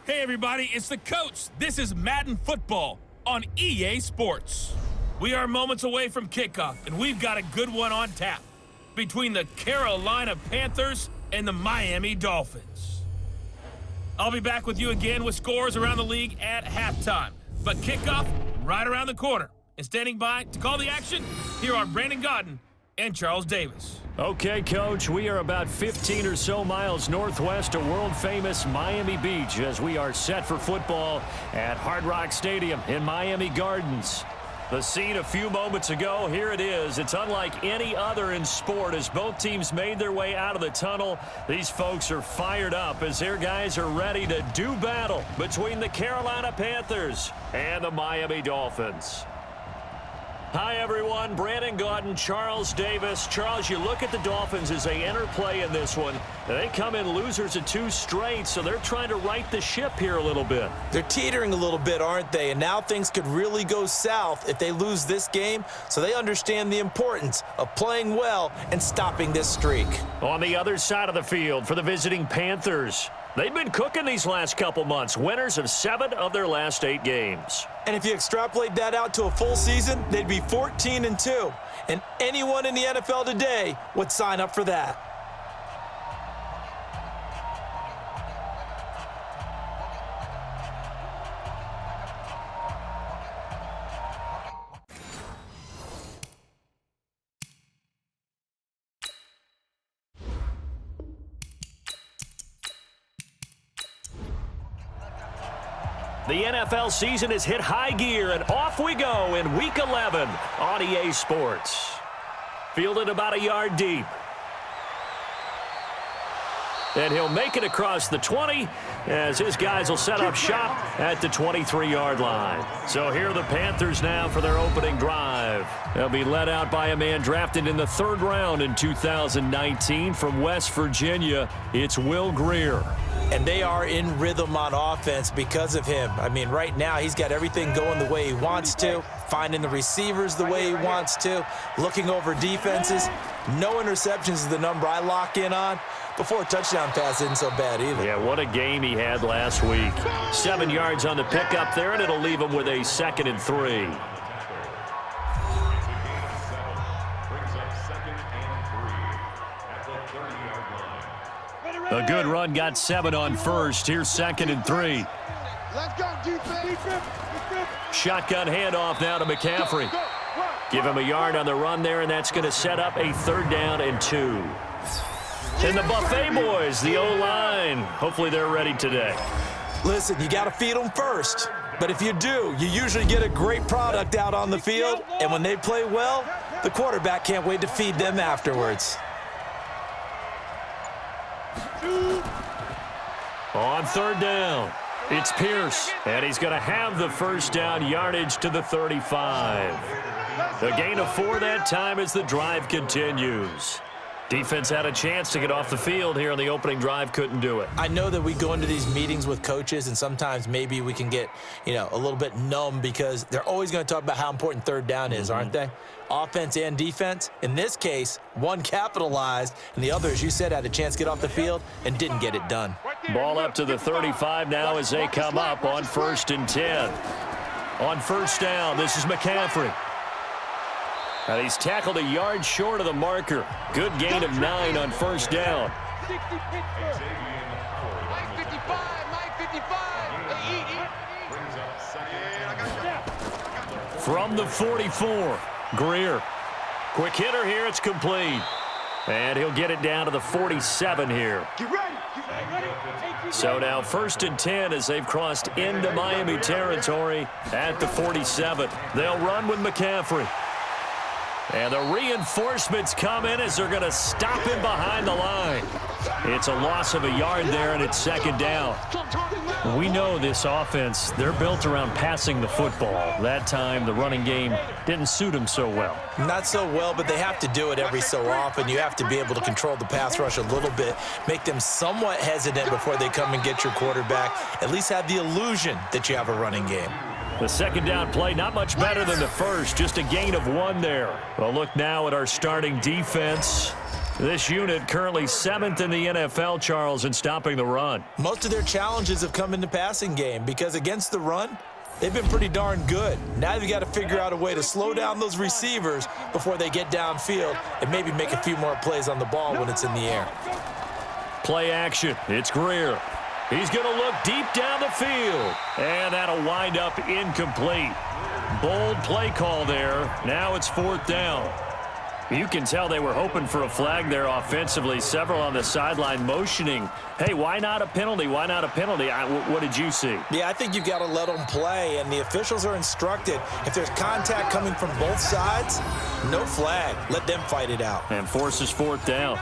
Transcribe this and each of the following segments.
Hey everybody, it's the coach. This is Madden Football on EA Sports. We are moments away from kickoff, and we've got a good one on tap between the Carolina Panthers and the Miami Dolphins. I'll be back with you again with scores around the league at halftime, but kickoff right around the corner. And standing by to call the action, here are Brandon Godden and Charles Davis. Okay, Coach, we are about 15 or so miles northwest of world-famous Miami Beach as we are set for football at Hard Rock Stadium in Miami Gardens. The scene a few moments ago, here it is. It's unlike any other in sport as both teams made their way out of the tunnel. These folks are fired up as their guys are ready to do battle between the Carolina Panthers and the Miami Dolphins. Hi, everyone. Brandon Godden, Charles Davis. Charles, you look at the Dolphins as they enter play in this one. They come in losers of 2 straight, so they're trying to right the ship here a little bit. They're teetering a little bit, aren't they? And now things could really go south if they lose this game, so they understand the importance of playing well and stopping this streak. On the other side of the field for the visiting Panthers, they've been cooking these last couple months, winners of 7 of their last 8 games. And if you extrapolate that out to a full season, they'd be 14-2. And anyone in the NFL today would sign up for that. The NFL season has hit high gear, and off we go in Week 11 on EA Sports. Fielded about a yard deep. And he'll make it across the 20 as his guys will set up shop at the 23-yard line. So here are the Panthers now for their opening drive. They'll be led out by a man drafted in the 3rd round in 2019 from West Virginia. It's Will Grier. And they are in rhythm on offense because of him. I mean, right now he's got everything going the way he wants to, finding the receivers the way he wants to, looking over defenses. No interceptions is the number I lock in on. Before a touchdown pass isn't so bad either. Yeah, what a game he had last week. 7 yards on the pickup there, and it'll leave him with a 2nd and 3. A good run got 7 on first. Here's 2nd and 3. Let's go, defense. Shotgun handoff now to McCaffrey. Give him a yard on the run there, and that's going to set up a 3rd down and 2. And the Buffet boys, the O-line. Hopefully they're ready today. Listen, you got to feed them first. But if you do, you usually get a great product out on the field. And when they play well, the quarterback can't wait to feed them afterwards. On 3rd down, it's Pierce, and he's going to have the 1st down, yardage to the 35. A gain of 4 that time as the drive continues. Defense had a chance to get off the field here on the opening drive, couldn't do it. I know that we go into these meetings with coaches, and sometimes maybe we can get, a little bit numb because they're always going to talk about how important 3rd down is, aren't they? Offense and defense. In this case, one capitalized, and the other, as you said, had a chance to get off the field and didn't get it done. Ball up to the 35 now as they come up on 1st and 10. On 1st down, this is McCaffrey. And he's tackled a yard short of the marker. Good gain of 9 on 1st down. From the 44, Grier. Quick hitter here, it's complete. And he'll get it down to the 47 here. So now 1st and 10 as they've crossed into Miami territory at the 47. They'll run with McCaffrey. And the reinforcements come in as they're going to stop him behind the line. It's a loss of a yard there, and it's 2nd down. We know this offense, they're built around passing the football. That time, the running game didn't suit them so well. Not so well, but they have to do it every so often. You have to be able to control the pass rush a little bit, make them somewhat hesitant before they come and get your quarterback. At least have the illusion that you have a running game. The 2nd down play, not much better than the first, just a gain of 1 there. Well, look now at our starting defense. This unit currently 7th in the NFL, Charles, in stopping the run. Most of their challenges have come in the passing game because against the run, they've been pretty darn good. Now they've got to figure out a way to slow down those receivers before they get downfield and maybe make a few more plays on the ball when it's in the air. Play action. It's Greer. He's going to look deep down the field. And that'll wind up incomplete. Bold play call there. Now it's 4th down. You can tell they were hoping for a flag there offensively. Several on the sideline motioning, hey, why not a penalty? Why not a penalty? What did you see? Yeah, I think you've got to let them play, and the officials are instructed. If there's contact coming from both sides, no flag. Let them fight it out. And forces 4th down.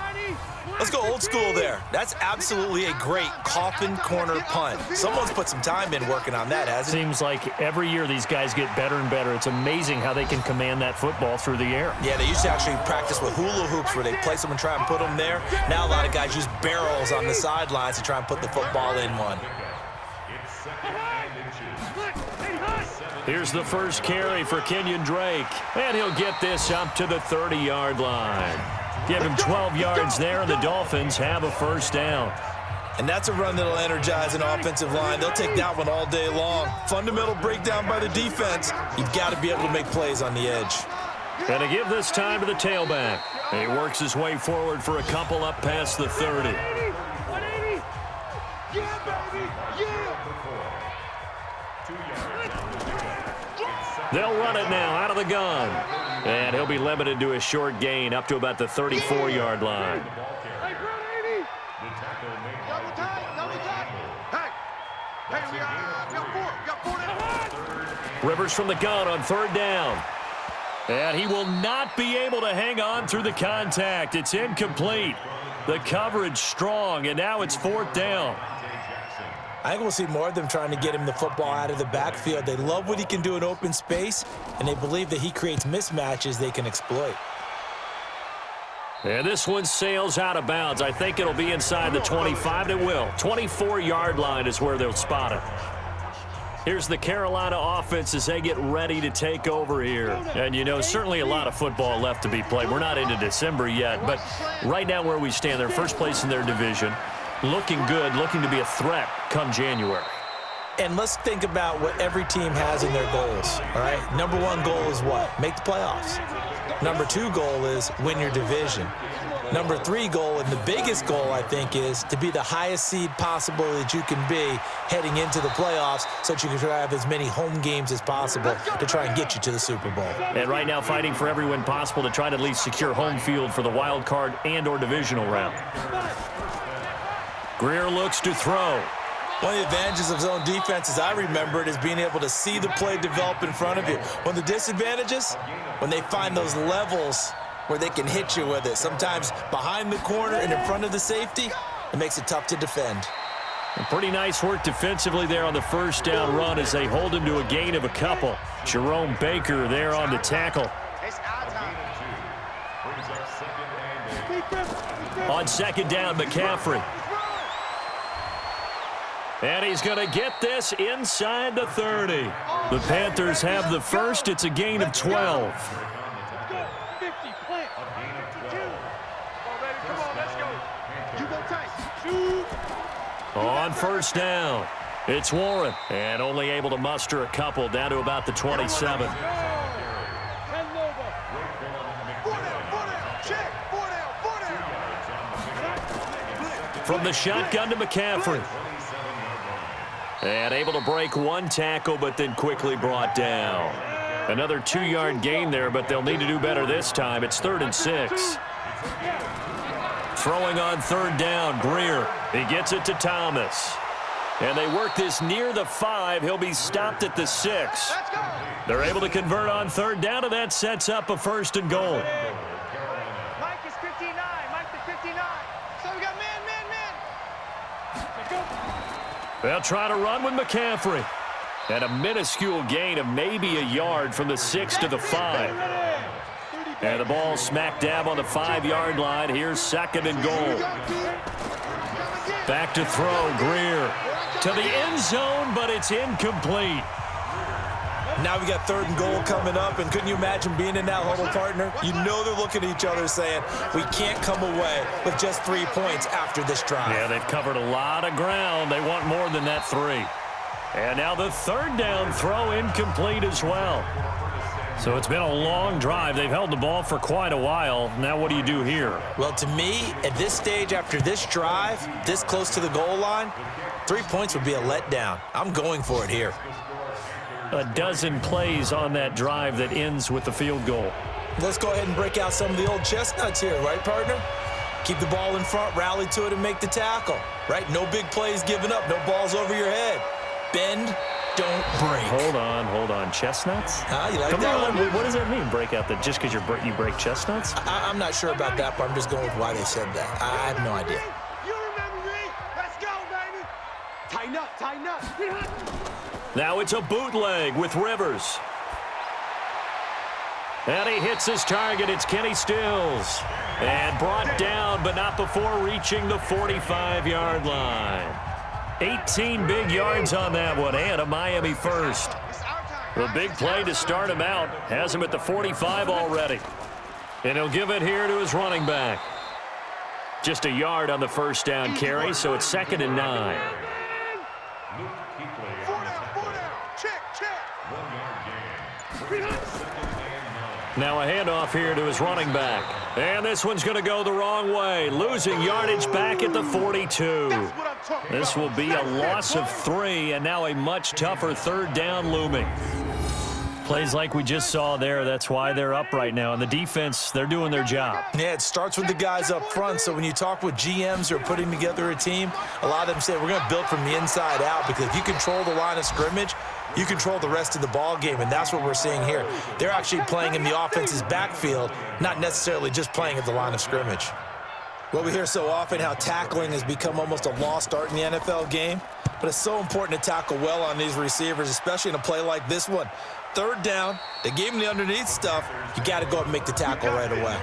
Let's go old school there. That's absolutely a great coffin corner punt. Someone's put some time in working on that, hasn't it? Seems like every year these guys get better and better. It's amazing how they can command that football through the air. Yeah, they used to actually practice with hula hoops where they place them and try and put them there. Now a lot of guys use barrels on the sidelines to try and put the football in one. Here's the first carry for Kenyon Drake, and he'll get this up to the 30-yard line. Give him 12 yards there, and the Dolphins have a first down. And that's a run that'll energize an offensive line. They'll take that one all day long. Fundamental breakdown by the defense. You've got to be able to make plays on the edge. And to give this time to the tailback. He works his way forward for a couple up past the 30. 180. Yeah, baby. Yeah. They'll run it now out of the gun. And he'll be limited to a short gain up to about the 34-yard line. Rivers from the gun on 3rd down. And he will not be able to hang on through the contact. It's incomplete. The coverage strong, and now it's 4th down. I think we'll see more of them trying to get him the football out of the backfield. They love what he can do in open space, and they believe that he creates mismatches they can exploit. And this one sails out of bounds. I think it'll be inside the 25. It will. 24-yard line is where they'll spot it. Here's the Carolina offense as they get ready to take over here. And, you know, certainly a lot of football left to be played. We're not into December yet, but right now where we stand, they're first place in their division. Looking good, looking to be a threat come January. And let's think about what every team has in their goals, all right? Number 1 goal is what? Make the playoffs. Number 2 goal is win your division. Number 3 goal, and the biggest goal, I think, is to be the highest seed possible that you can be heading into the playoffs so that you can try to have as many home games as possible to try and get you to the Super Bowl. And right now fighting for every win possible to try to at least secure home field for the wild card and or divisional round. Greer looks to throw. One of the advantages of zone defense, as I remember it, is being able to see the play develop in front of you. One of the disadvantages, when they find those levels where they can hit you with it, sometimes behind the corner and in front of the safety, it makes it tough to defend. And pretty nice work defensively there on the first down run as they hold him to a gain of a couple. Jerome Baker there on the tackle. On 2nd down, McCaffrey. And he's going to get this inside the 30. The Panthers have the first. It's a gain of 12. On 1st down, it's Warren. And only able to muster a couple down to about the 27. From the shotgun to McCaffrey. And able to break 1 tackle, but then quickly brought down. Another 2-yard gain there, but they'll need to do better this time. It's 3rd and 6. Throwing on 3rd down, Greer. He gets it to Thomas. And they work this near the 5. He'll be stopped at the 6. They're able to convert on 3rd down, and that sets up a 1st and goal. Mike is 59. Mike is 59. So we got man. They'll try to run with McCaffrey. And a minuscule gain of maybe a yard from the 6 to the 5. And the ball smack dab on the 5-yard line. Here's 2nd and goal. Back to throw, Greer. To the end zone, but it's incomplete. Now we got 3rd and goal coming up, and couldn't you imagine being in that huddle, partner? You know they're looking at each other saying, we can't come away with just 3 points after this drive. Yeah, they've covered a lot of ground. They want more than that 3. And now the 3rd down throw incomplete as well. So it's been a long drive. They've held the ball for quite a while. Now what do you do here? Well, to me, at this stage after this drive, this close to the goal line, 3 points would be a letdown. I'm going for it here. A dozen plays on that drive that ends with the field goal. Let's go ahead and break out some of the old chestnuts here, right, partner? Keep the ball in front, rally to it, and make the tackle, right? No big plays given up, no balls over your head. Bend, don't break. Hold on. Chestnuts? You like Come that on. one? What does that mean, break out? Just because you break chestnuts? I'm not sure about that, but I'm just going with why they said that. I have no idea. You remember me? Let's go, baby. Tighten up, tighten up. Now it's a bootleg with Rivers. And he hits his target. It's Kenny Stills. And brought down, but not before reaching the 45-yard line. 18 big yards on that one, and a Miami first. The big play to start him out has him at the 45 already. And he'll give it here to his running back. Just a yard on the first down carry, so it's 2nd and 9. Now a handoff here to his running back. And this one's going to go the wrong way. Losing yardage back at the 42. This will be a loss of 3, and now a much tougher 3rd down looming. Plays like we just saw there, that's why they're up right now. And the defense, they're doing their job. Yeah, it starts with the guys up front. So when you talk with GMs who are putting together a team, a lot of them say we're going to build from the inside out, because if you control the line of scrimmage, you control the rest of the ball game, and that's what we're seeing here. They're actually playing in the offense's backfield, not necessarily just playing at the line of scrimmage. Well, we hear so often how tackling has become almost a lost art in the NFL game, but it's so important to tackle well on these receivers, especially in a play like this one. 3rd down, they gave him the underneath stuff. You got to go up and make the tackle right away.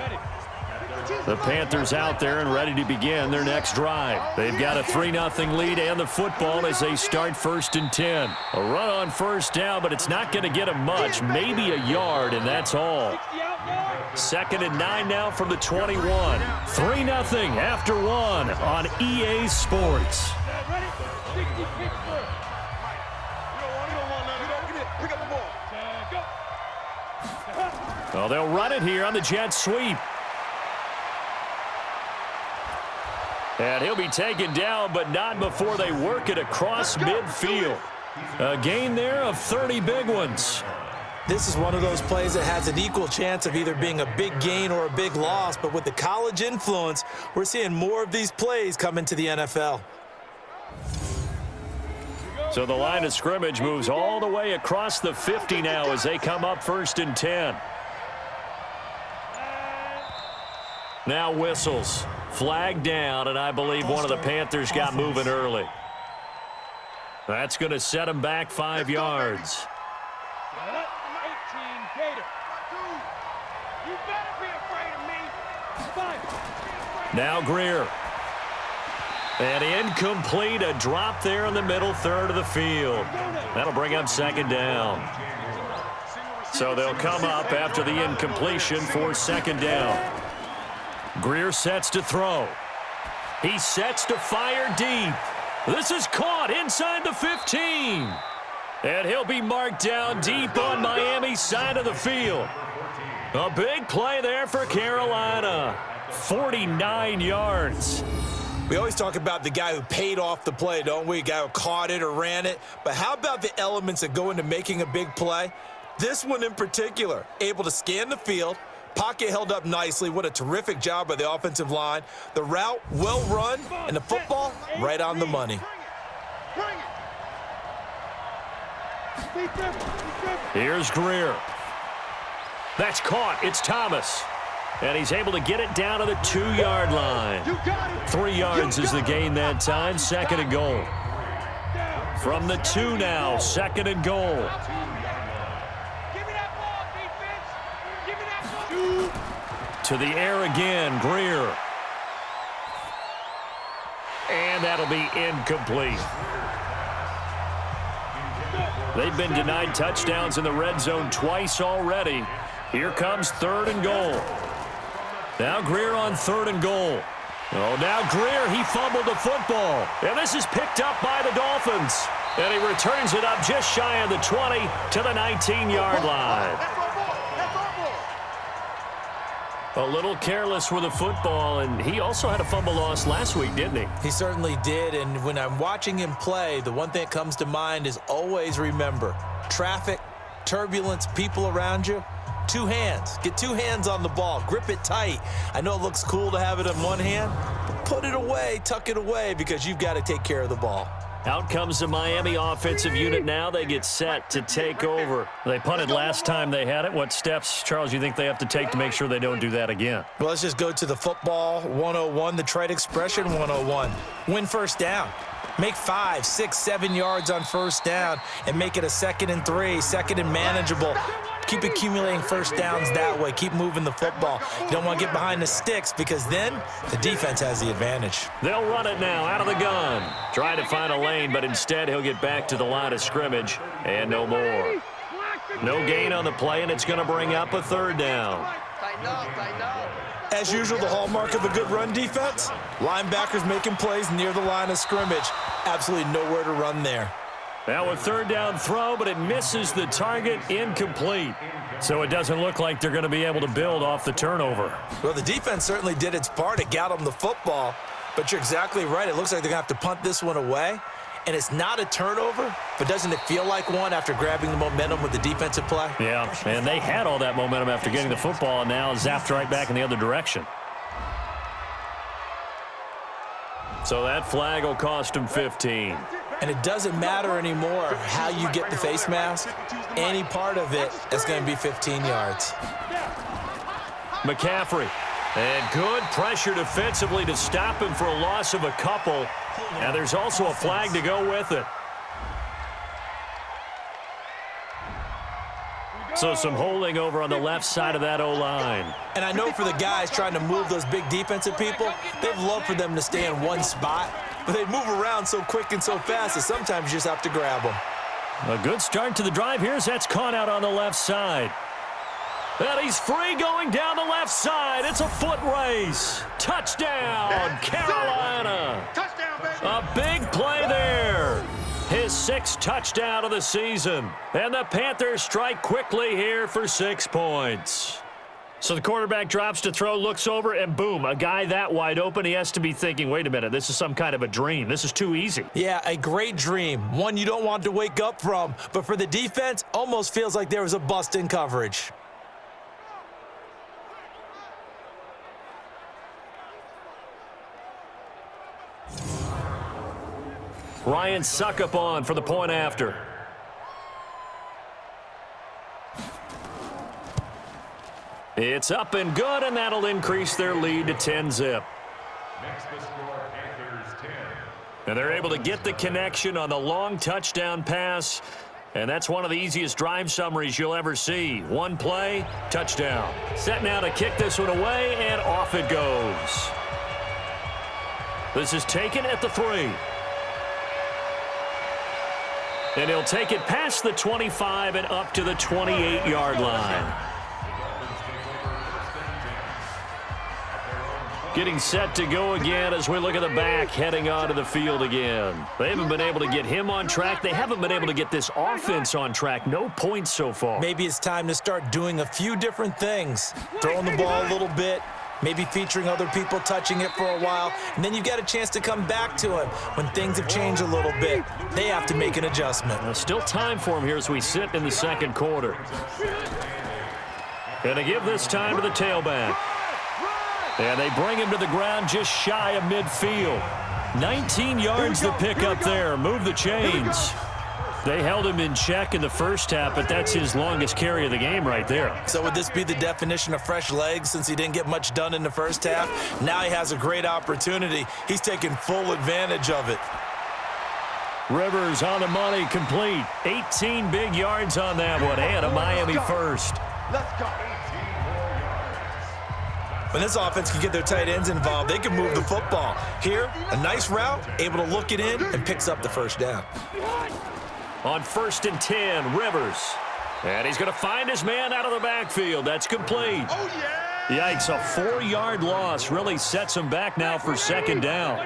The Panthers out there and ready to begin their next drive. They've got a 3-0 lead and the football as they start 1st and 10. A run on 1st down, but it's not going to get them much. Maybe a yard, and that's all. 2nd and 9 now from the 21. 3-0 after 1 on EA Sports. Well, they'll run it here on the jet sweep. And he'll be taken down, but not before they work it across midfield. A gain there of 30 big ones. This is one of those plays that has an equal chance of either being a big gain or a big loss, but with the college influence, we're seeing more of these plays come into the NFL. So the line of scrimmage moves all the way across the 50 now as they come up 1st and 10. Now whistles. Flag down, and I believe one of the Panthers got moving early. That's going to set him back 5 yards. Now Greer. And incomplete, a drop there in the middle 3rd of the field. That'll bring up 2nd down. So they'll come up after the incompletion for 2nd down. Greer sets to throw. He sets to fire deep. This is caught inside the 15. And he'll be marked down deep on Miami's side of the field. A big play there for Carolina. 49 yards. We always talk about the guy who paid off the play, don't we? The guy who caught it or ran it. But how about the elements that go into making a big play? This one in particular, able to scan the field, pocket held up nicely. What a terrific job by the offensive line. The route well run, and the football right on the money. Here's Greer. That's caught. It's Thomas. And he's able to get it down to the 2-yard line. 3 yards is the gain that time. 2nd and goal. From the 2 now. 2nd and goal. To the air again. Greer. And that'll be incomplete. They've been denied touchdowns in the red zone twice already. Here comes 3rd and goal. Now Greer on 3rd and goal. Oh, now Greer, he fumbled the football. And this is picked up by the Dolphins. And he returns it up just shy of the 20 to the 19-yard line. A little careless with the football, and he also had a fumble loss last week, didn't he? He certainly did, and when I'm watching him play, the one thing that comes to mind is always remember, traffic, turbulence, people around you, 2 hands. Get 2 hands on the ball. Grip it tight. I know it looks cool to have it in one hand, but put it away, tuck it away, because you've got to take care of the ball. Out comes the Miami offensive unit now. They get set to take over. They punted last time they had it. What steps, Charles, you think they have to take to make sure they don't do that again? Well, let's just go to the football 101, the trite expression 101. Win first down. Make 5, 6, 7 yards on first down and make it a 2nd and 3, 2nd and manageable. Keep accumulating first downs that way. Keep moving the football. You don't want to get behind the sticks because then the defense has the advantage. They'll run it now out of the gun. Trying to find a lane, but instead he'll get back to the line of scrimmage and no more. No gain on the play, and it's going to bring up a 3rd down. As usual, the hallmark of a good run defense, linebackers making plays near the line of scrimmage. Absolutely nowhere to run there. Now a 3rd down throw, but it misses the target, incomplete. So it doesn't look like they're going to be able to build off the turnover. Well, the defense certainly did its part. It got them the football, but you're exactly right. It looks like they're going to have to punt this one away. And it's not a turnover, but doesn't it feel like one after grabbing the momentum with the defensive play? Yeah, and they had all that momentum after getting the football, and now zapped right back in the other direction. So that flag will cost him 15. And it doesn't matter anymore how you get the face mask. Any part of it is going to be 15 yards. McCaffrey. And good pressure defensively to stop him for a loss of a couple. And there's also a flag to go with it. So some holding over on the left side of that O-line. And I know for the guys trying to move those big defensive people, they'd love for them to stay in one spot. But they move around so quick and so fast that sometimes you just have to grab them. A good start to the drive here as that's caught out on the left side. And he's free going down the left side. It's a foot race. Touchdown, Carolina. Touchdown, baby. A big play there. His 6th touchdown of the season. And the Panthers strike quickly here for 6 points. So the quarterback drops to throw, looks over, and boom, a guy that wide open. He has to be thinking, wait a minute, this is some kind of a dream. This is too easy. Yeah, a great dream. One you don't want to wake up from. But for the defense, almost feels like there was a bust in coverage. Ryan Suckup on for the point after. It's up and good, and that'll increase their lead to 10-zip. Next to score, Panthers 10. And they're able to get the connection on the long touchdown pass. And that's one of the easiest drive summaries you'll ever see. One play, touchdown. Set now to kick this one away, and off it goes. This is taken at the 3. And he'll take it past the 25 and up to the 28-yard line. Getting set to go again as we look at the back heading onto the field again. They haven't been able to get him on track. They haven't been able to get this offense on track. No points so far. Maybe it's time to start doing a few different things. Throwing the ball a little bit, maybe featuring other people touching it for a while, and then you've got a chance to come back to him when things have changed a little bit. They have to make an adjustment. Now, still time for him here as we sit in the second quarter. Going to give this time to the tailback. And they bring him to the ground just shy of midfield. 19 yards to pick up there. Move the chains. They held him in check in the first half, but that's his longest carry of the game right there. So would this be the definition of fresh legs since he didn't get much done in the first half? Now he has a great opportunity. He's taking full advantage of it. Rivers on the money, complete. 18 big yards on that one, and a Miami first. Let's go. When this offense can get their tight ends involved, they can move the football. Here, a nice route, able to look it in, and picks up the first down. On 1st and 10, Rivers. And he's going to find his man out of the backfield. That's complete. Oh, yeah! Yikes, a 4-yard loss really sets them back now for 2nd down.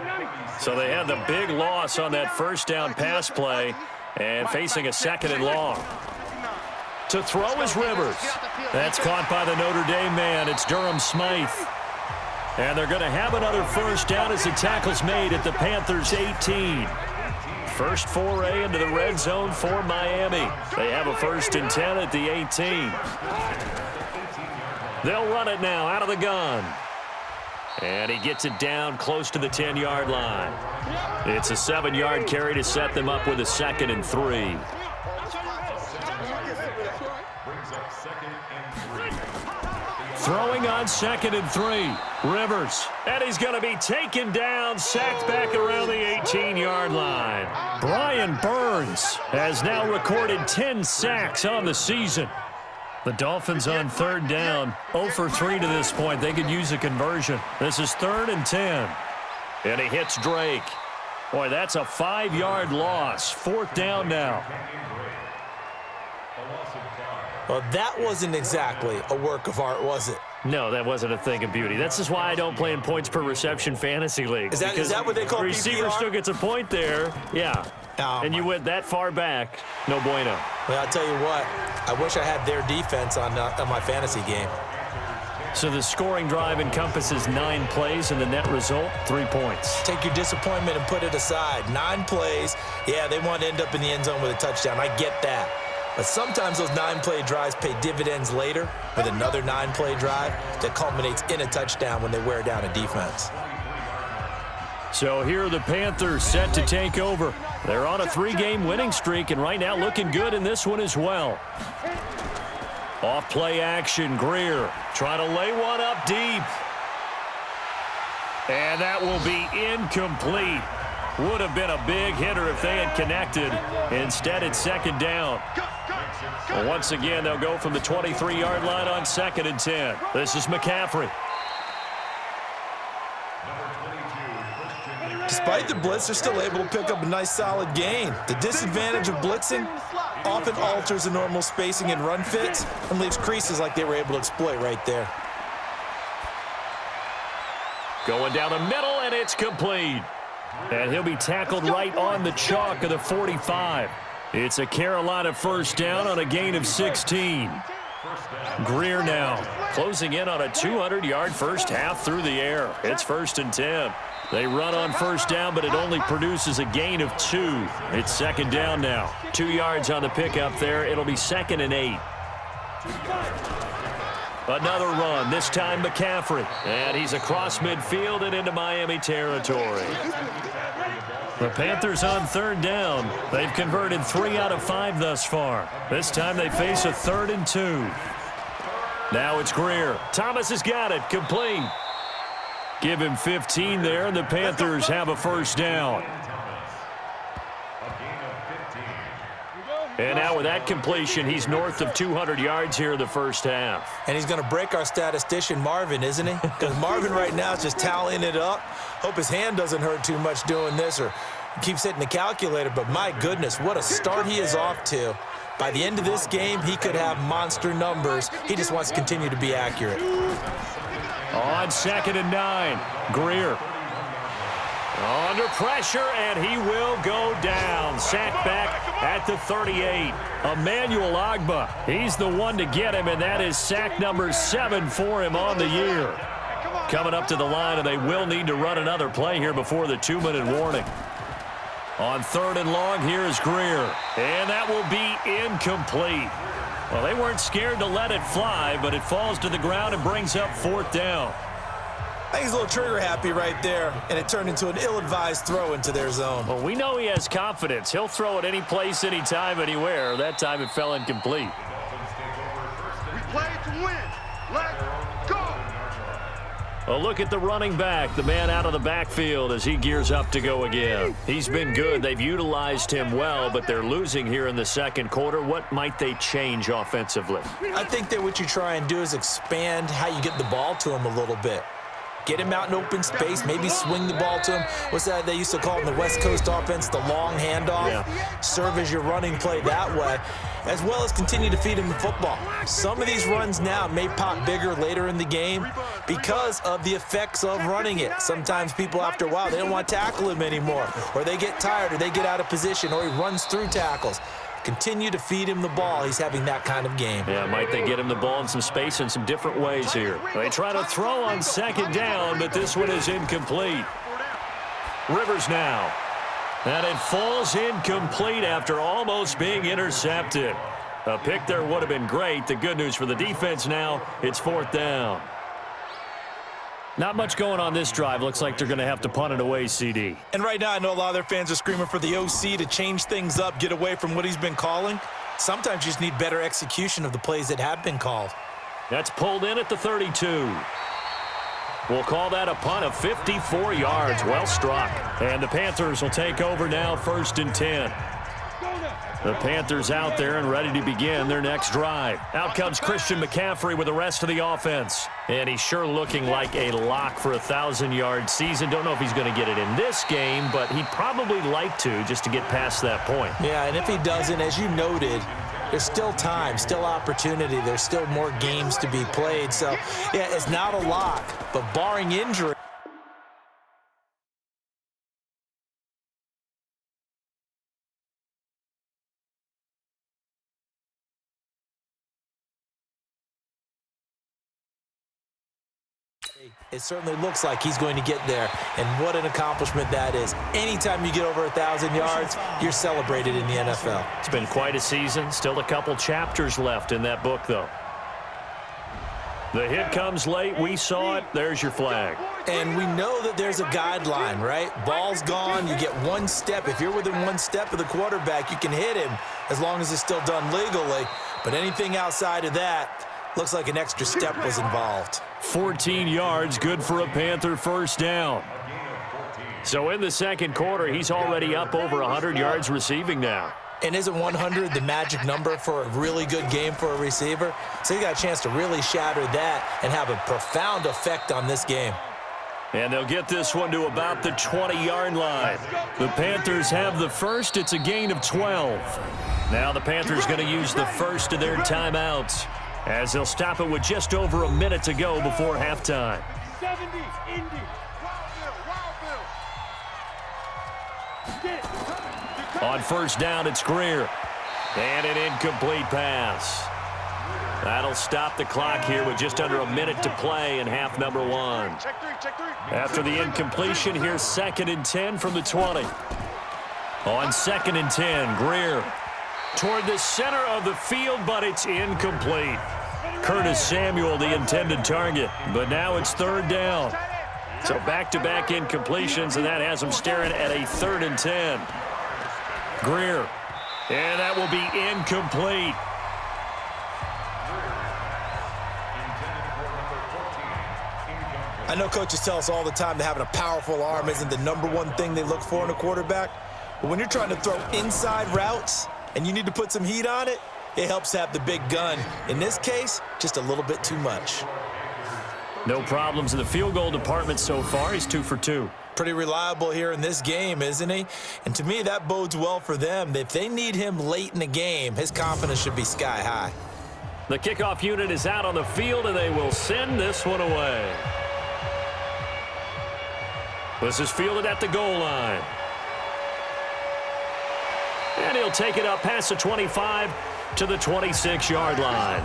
So they had the big loss on that 1st down pass play and facing a 2nd and long. To throw is Rivers. That's caught by the Notre Dame man. It's Durham Smythe. And they're going to have another 1st down as the tackle's made at the Panthers' 18. First foray into the red zone for Miami. They have a 1st and 10 at the 18. They'll run it now out of the gun. And he gets it down close to the 10-yard line. It's a 7-yard carry to set them up with a 2nd and 3. Throwing on 2nd and 3. Rivers. And he's going to be taken down, sacked back around the 18-yard line. Brian Burns has now recorded 10 sacks on the season. The Dolphins on 3rd down, 0 for 3 to this point. They could use a conversion. This is 3rd and 10. And he hits Drake. Boy, that's a 5-yard loss. 4th down now. Well, that wasn't exactly a work of art, was it? No, that wasn't a thing of beauty. This is why I don't play in points per reception fantasy leagues. Is that what they call PPR? Receiver still gets a point there. Yeah. And you went that far back. No bueno. Well, I'll tell you what. I wish I had their defense on my fantasy game. So the scoring drive encompasses 9 plays, and the net result, 3 points. Take your disappointment and put it aside. 9 plays. Yeah, they want to end up in the end zone with a touchdown. I get that. But sometimes those 9-play drives pay dividends later with another 9-play drive that culminates in a touchdown when they wear down a defense. So here are the Panthers set to take over. They're on a 3-game winning streak, and right now looking good in this one as well. Off play action, Greer trying to lay one up deep. And that will be incomplete. Would have been a big hitter if they had connected. Instead, it's 2nd down. Well, once again, they'll go from the 23-yard line on 2nd and 10. This is McCaffrey. Despite the blitz, they're still able to pick up a nice solid gain. The disadvantage of blitzing often alters the normal spacing and run fits and leaves creases like they were able to exploit right there. Going down the middle, and it's complete. And he'll be tackled right on the chalk of the 45. It's a Carolina 1st down on a gain of 16. Greer now closing in on a 200-yard first half through the air. It's 1st and 10. They run on 1st down, but it only produces a gain of 2. It's 2nd down now. 2 yards on the pickup there. It'll be 2nd and 8. Another run, this time McCaffrey. And he's across midfield and into Miami territory. The Panthers on 3rd down. They've converted 3 out of 5 thus far. This time they face a 3rd and 2. Now it's Greer. Thomas has got it, complete. Give him 15 there, and the Panthers have a 1st down. And now with that completion, he's north of 200 yards here in the first half. And he's going to break our statistician, Marvin, isn't he? Because Marvin right now is just tallying it up. Hope his hand doesn't hurt too much doing this or keeps hitting the calculator. But my goodness, what a start he is off to. By the end of this game, he could have monster numbers. He just wants to continue to be accurate. On 2nd and 9, Greer. Under pressure, and he will go down. Sacked back at the 38. Emmanuel Ogbah, he's the one to get him, and that is sack number 7 for him on the year. Coming up to the line, and they will need to run another play here before the 2-minute warning. On 3rd and long, here is Greer, and that will be incomplete. Well, they weren't scared to let it fly, but it falls to the ground and brings up 4th down. I think he's a little trigger happy right there, and it turned into an ill-advised throw into their zone. Well, we know he has confidence. He'll throw it any place, anytime, anywhere. That time it fell incomplete. We play to win. Let's go. Well, look at the running back, the man out of the backfield as he gears up to go again. He's been good. They've utilized him well, but they're losing here in the 2nd quarter. What might they change offensively? I think that what you try and do is expand how you get the ball to him a little bit. Get him out in open space, maybe swing the ball to him. What's that they used to call in the West Coast offense, the long handoff? Yeah. Serve as your running play that way, as well as continue to feed him the football. Some of these runs now may pop bigger later in the game because of the effects of running it. Sometimes people, after a while, they don't want to tackle him anymore, or they get tired, or they get out of position, or he runs through tackles. Continue to feed him the ball. He's having that kind of game. Yeah, might they get him the ball in some space in some different ways here. They try to throw on second down, but this one is incomplete. Rivers now. And it falls incomplete after almost being intercepted. A pick there would have been great. The good news for the defense now, it's 4th down. Not much going on this drive. Looks like they're going to have to punt it away, CD. And right now, I know a lot of their fans are screaming for the OC to change things up, get away from what he's been calling. Sometimes you just need better execution of the plays that have been called. That's pulled in at the 32. We'll call that a punt of 54 yards. Well struck. And the Panthers will take over now, 1st and 10. The Panthers out there and ready to begin their next drive. Out comes Christian McCaffrey with the rest of the offense. And he's sure looking like a lock for a 1,000-yard season. Don't know if he's going to get it in this game, but he'd probably like to just to get past that point. Yeah, and if he doesn't, as you noted, there's still time, still opportunity. There's still more games to be played. So, yeah, it's not a lock, but barring injury, it certainly looks like he's going to get there, and what an accomplishment that is. Anytime you get over 1,000 yards, you're celebrated in the NFL. It's been quite a season. Still a couple chapters left in that book, though. The hit comes late. We saw it. There's your flag. And we know that there's a guideline, right? Ball's gone. You get one step. If you're within one step of the quarterback, you can hit him as long as it's still done legally. But anything outside of that, looks like an extra step was involved. 14 yards, good for a Panther 1st down. So in the second quarter, he's already up over 100 yards receiving now. And isn't 100 the magic number for a really good game for a receiver? So he got a chance to really shatter that and have a profound effect on this game. And they'll get this one to about the 20-yard line. The Panthers have the first. It's a gain of 12. Now the Panthers going to use the first of their timeouts, as they'll stop it with just over a minute to go before halftime. 70, Indy. On 1st down, it's Greer. And an incomplete pass. That'll stop the clock here with just under a minute to play in half number 1. After the incompletion, here's 2nd and 10 from the 20. On 2nd and 10, Greer toward the center of the field, but it's incomplete. Curtis Samuel, the intended target, but now it's 3rd down. So back-to-back incompletions, and that has him staring at a 3rd and 10. Greer, and that will be incomplete. I know coaches tell us all the time that having a powerful arm isn't the #1 thing they look for in a quarterback. But when you're trying to throw inside routes and you need to put some heat on it, it helps have the big gun. In this case, just a little bit too much. No problems in the field goal department so far. He's 2 for 2. Pretty reliable here in this game, isn't he? And to me, that bodes well for them. If they need him late in the game, his confidence should be sky high. The kickoff unit is out on the field, and they will send this one away. This is fielded at the goal line. And he'll take it up past the 25 to the 26-yard line.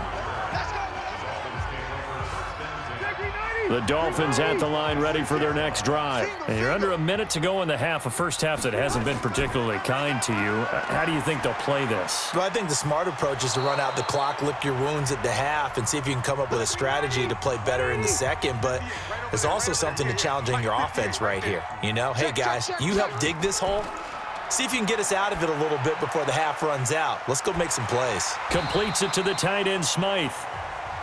The Dolphins at the line ready for their next drive. And you're under a minute to go in the half, a first half that hasn't been particularly kind to you. How do you think they'll play this? Well, I think the smart approach is to run out the clock, lick your wounds at the half, and see if you can come up with a strategy to play better in the second. But there's also something to challenging your offense right here. You know, hey, guys, you help dig this hole. See if you can get us out of it a little bit before the half runs out. Let's go make some plays. Completes it to the tight end, Smythe.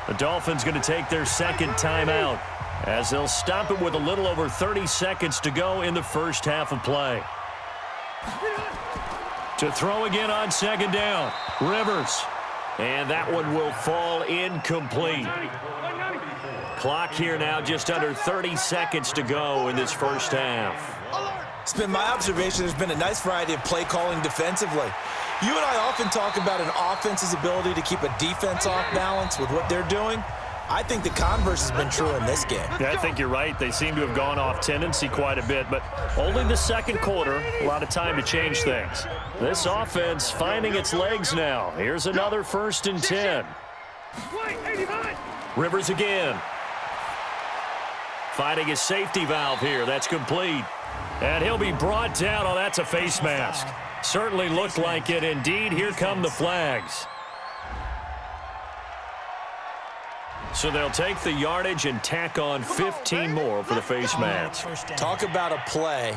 The Dolphins going to take their second timeout, as they'll stop it with a little over 30 seconds to go in the first half of play. To throw again on second down, Rivers. And that one will fall incomplete. Clock here now, just under 30 seconds to go in this first half. It's been my observation there's been a nice variety of play calling defensively. You and I often talk about an offense's ability to keep a defense off balance with what they're doing. I think the converse has been true in this game. Yeah, I think you're right. They seem to have gone off tendency quite a bit, but only the second quarter, a lot of time to change things. This offense finding its legs now. Here's another 1st and 10. Rivers again. Finding his safety valve here. That's complete. And he'll be brought down. Oh, that's a face mask. Certainly looked like it. Indeed, here come the flags. So they'll take the yardage and tack on 15 more for the face mask. Talk about a play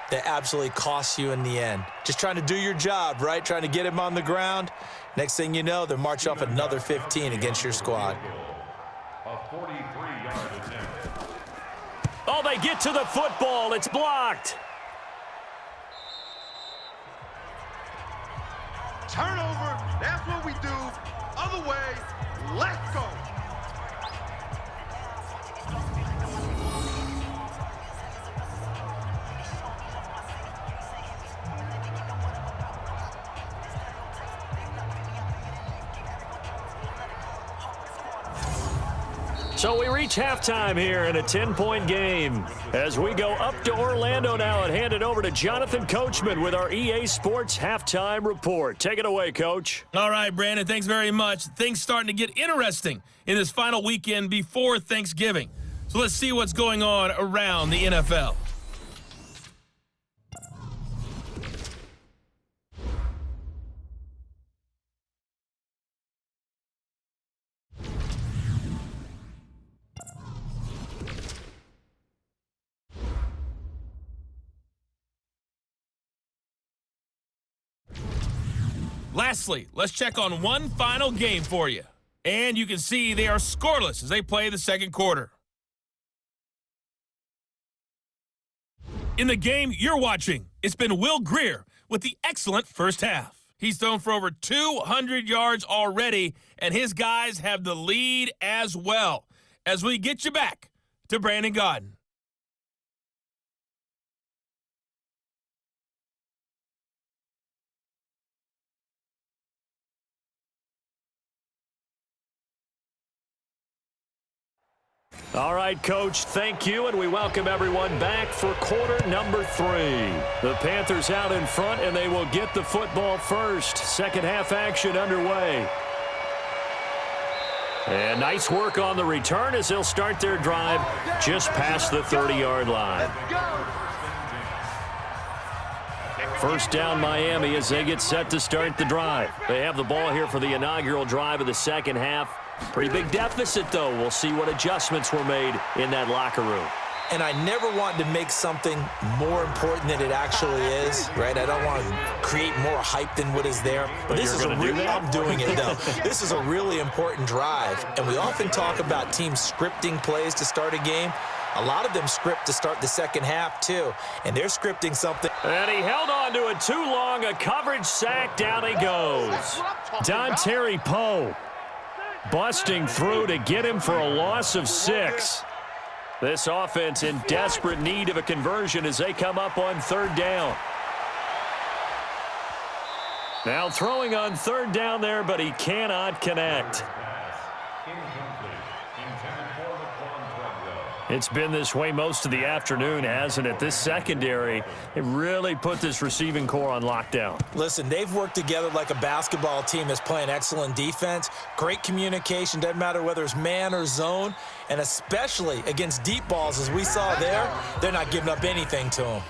that absolutely costs you in the end. Just trying to do your job, right? Trying to get him on the ground. Next thing you know, they're march off another 15 against your squad. A 43-yard attempt. Oh, they get to the football. It's blocked. Turnover, that's what we do. Other way, let's go. So we reach halftime here in a 10-point game as we go up to Orlando now and hand it over to Jonathan Coachman with our EA Sports Halftime Report. Take it away, Coach. All right, Brandon, thanks very much. Things starting to get interesting in this final weekend before Thanksgiving. So let's see what's going on around the NFL. Lastly, let's check on one final game for you. And you can see they are scoreless as they play the second quarter. In the game you're watching, it's been Will Grier with the excellent first half. He's thrown for over 200 yards already, and his guys have the lead as well. As we get you back to Brandon Gaudin. All right, Coach, thank you, and we welcome everyone back for quarter number 3. The Panthers out in front, and they will get the football first. Second half action underway. And nice work on the return as they'll start their drive just past the 30-yard line. First down, Miami, as they get set to start the drive. They have the ball here for the inaugural drive of the second half. Pretty big deficit, though. We'll see what adjustments were made in that locker room. And I never want to make something more important than it actually is, right? I don't want to create more hype than what is there. But this is I'm doing it, though. This is a really important drive. And we often talk about teams scripting plays to start a game. A lot of them script to start the second half, too. And they're scripting something. And he held on to it too long. A coverage sack. Down he goes. Dontari Poe busting through to get him for a loss of 6. This offense in desperate need of a conversion as they come up on third down. Now throwing on third down there, but he cannot connect. It's been this way most of the afternoon, hasn't it? This secondary, it really put this receiving core on lockdown. Listen, they've worked together like a basketball team that's playing excellent defense. Great communication, doesn't matter whether it's man or zone. And especially against deep balls, as we saw there, they're not giving up anything to them.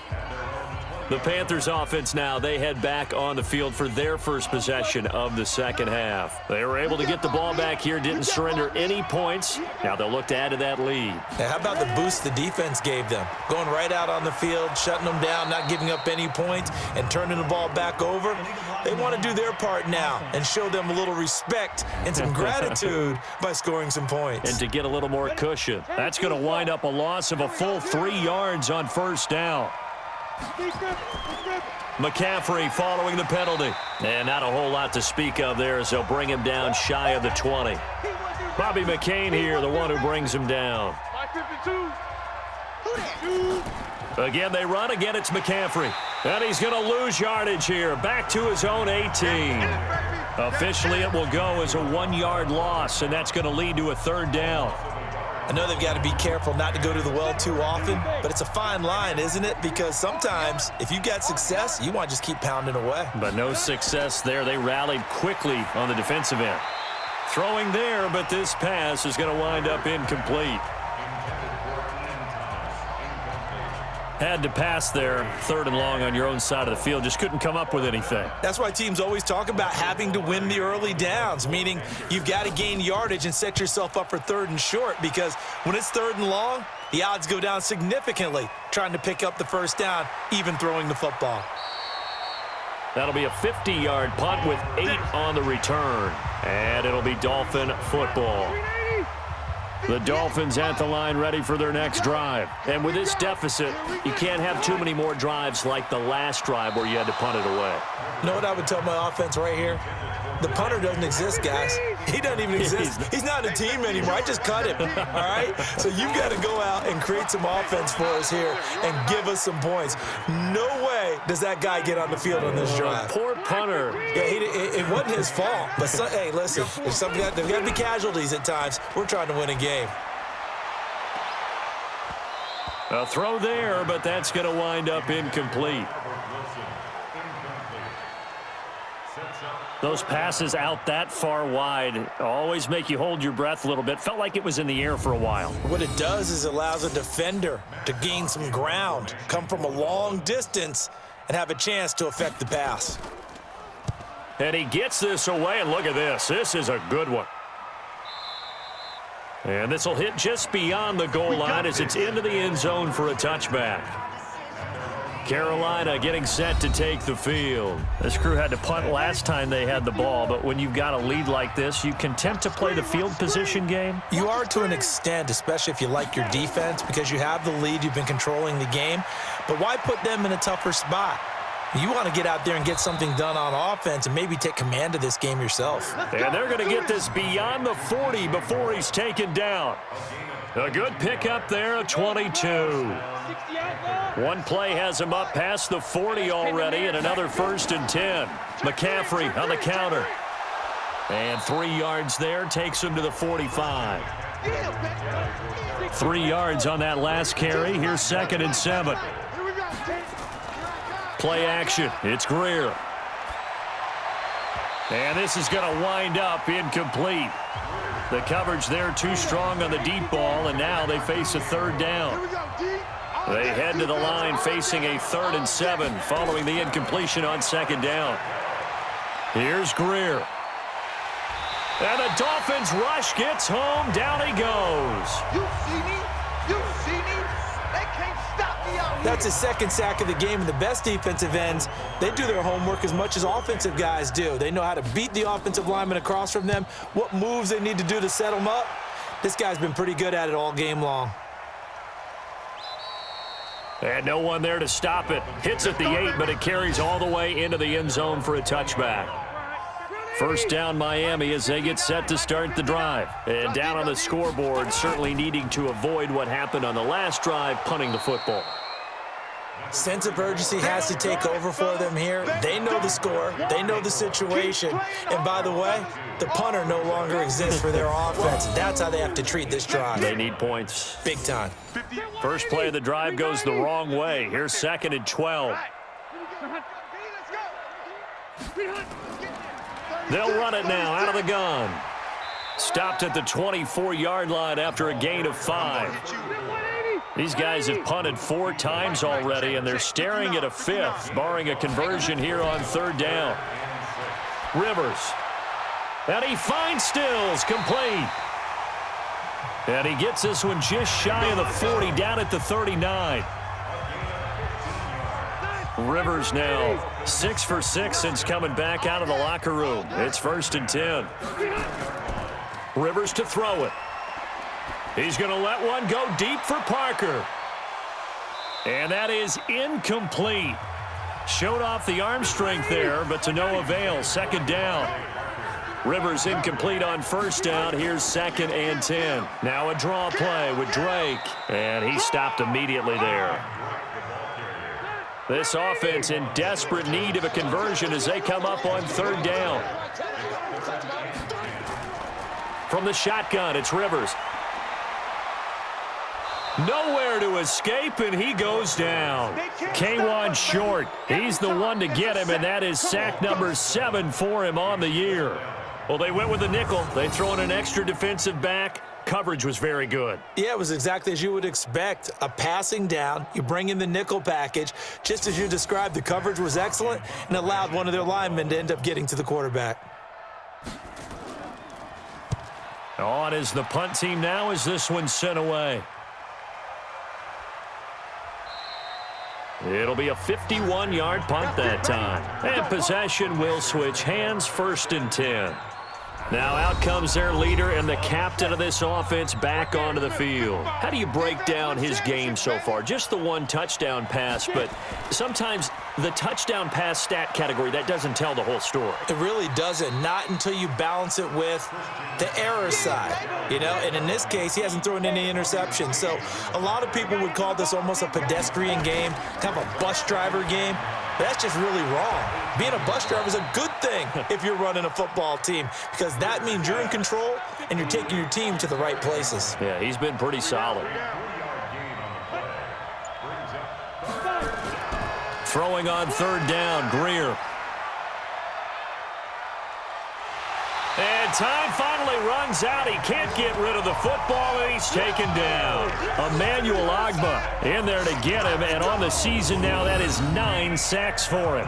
The Panthers offense now, they head back on the field for their first possession of the second half. They were able to get the ball back here, didn't surrender any points. Now they'll look to add to that lead. Now, how about the boost the defense gave them? Going right out on the field, shutting them down, not giving up any points, and turning the ball back over. They want to do their part now and show them a little respect and some gratitude by scoring some points. And to get a little more cushion. That's going to wind up a loss of a full 3 yards on first down. McCaffrey following the penalty. And not a whole lot to speak of there as they'll bring him down shy of the 20. Bobby McCain here, the one who brings him down. Mike 52. Again, they run. Again, it's McCaffrey. And he's going to lose yardage here. Back to his own 18. Officially, it will go as a 1-yard loss, and that's going to lead to a third down. I know they've got to be careful not to go to the well too often, but it's a fine line, isn't it? Because sometimes if you got success, you want to just keep pounding away. But no success there. They rallied quickly on the defensive end. Throwing there, but this pass is going to wind up incomplete. Had to pass there, 3rd and long on your own side of the field. Just couldn't come up with anything. That's why teams always talk about having to win the early downs, meaning you've got to gain yardage and set yourself up for 3rd and short, because when it's 3rd and long, the odds go down significantly trying to pick up the first down, even throwing the football. That'll be a 50-yard punt with 8 on the return. And it'll be Dolphin football. The Dolphins at the line ready for their next drive. And with this deficit, you can't have too many more drives like the last drive where you had to punt it away. You know what I would tell my offense right here? The punter doesn't exist, guys. He doesn't even exist. He's not a team anymore. I just cut him, all right? So you've got to go out and create some offense for us here and give us some points. No way does that guy get on the field on this drive. Poor punter. Yeah, it wasn't his fault. But, hey, listen, there's got to be casualties at times. We're trying to win a game. A throw there, but that's going to wind up incomplete. Those passes out that far wide always make you hold your breath a little bit. Felt like it was in the air for a while. What it does is it allows a defender to gain some ground, come from a long distance, and have a chance to affect the pass. And he gets this away, and look at this. This is a good one. And this will hit just beyond the goal line as it's into the end zone for a touchback. Carolina getting set to take the field. This crew had to punt last time they had the ball, but when you've got a lead like this, you content to play the field position game? You are to an extent, especially if you like your defense, because you have the lead, you've been controlling the game. But why put them in a tougher spot? You want to get out there and get something done on offense and maybe take command of this game yourself. And they're going to get this beyond the 40 before he's taken down. A good pickup there at 22. One play has him up past the 40 already, and another 1st and 10. McCaffrey on the counter. And 3 yards there takes him to the 45. 3 yards on that last carry. Here's 2nd and 7. Play action. It's Greer. And this is going to wind up incomplete. The coverage there too strong on the deep ball, and now they face a 3rd down. They head to the line facing a 3rd and 7 following the incompletion on 2nd down. Here's Greer. And the Dolphins rush gets home. Down he goes. You see me? You see me? They can't stop me out here. That's his 2nd sack of the game, and the best defensive ends, they do their homework as much as offensive guys do. They know how to beat the offensive lineman across from them, what moves they need to do to set them up. This guy's been pretty good at it all game long. And no one there to stop it. Hits at the 8, but it carries all the way into the end zone for a touchback. 1st down Miami as they get set to start the drive. And down on the scoreboard, certainly needing to avoid what happened on the last drive, punting the football. Sense of urgency has to take over for them here. They know the score. They know the situation. And by the way, the punter no longer exists for their offense. That's how they have to treat this drive. They need points. Big time. First play of the drive goes the wrong way. Here's 2nd and 12. They'll run it now out of the gun. Stopped at the 24-yard line after a gain of 5. These guys have punted 4 times already, and they're staring at a 5th, barring a conversion here on 3rd down. Rivers. And he finds Stills, complete. And he gets this one just shy of the 40, down at the 39. Rivers now 6 for 6 since coming back out of the locker room. It's 1st and 10. Rivers to throw it. He's going to let one go deep for Parker. And that is incomplete. Showed off the arm strength there, but to no avail. 2nd down. Rivers incomplete on first down. Here's 2nd and 10. Now a draw play with Drake. And he stopped immediately there. This offense in desperate need of a conversion as they come up on 3rd down. From the shotgun, it's Rivers. Nowhere to escape, and he goes down. K1 short. He's the one to get him, and that is sack number 7 for him on the year. Well, they went with a nickel. They throw in an extra defensive back. Coverage was very good. Yeah, it was exactly as you would expect. A passing down, you bring in the nickel package. Just as you described, the coverage was excellent and allowed one of their linemen to end up getting to the quarterback. On is the punt team now as this one's sent away. It'll be a 51-yard punt that time. And possession will switch hands, 1st and 10. Now out comes their leader and the captain of this offense back onto the field. How do you break down his game so far? Just the 1 touchdown pass, but sometimes the touchdown pass stat category, that doesn't tell the whole story. It really doesn't, not until you balance it with the error side, and in this case, he hasn't thrown any interceptions. So a lot of people would call this almost a pedestrian game, kind of a bus driver game. But that's just really wrong. Being a bus driver is a good thing if you're running a football team, because that means you're in control and you're taking your team to the right places. Yeah, he's been pretty solid. Throwing on 3rd down, Greer. And time finally runs out. He can't get rid of the football, and he's taken down. Emmanuel Ogbah in there to get him, and on the season now, that is 9 sacks for him.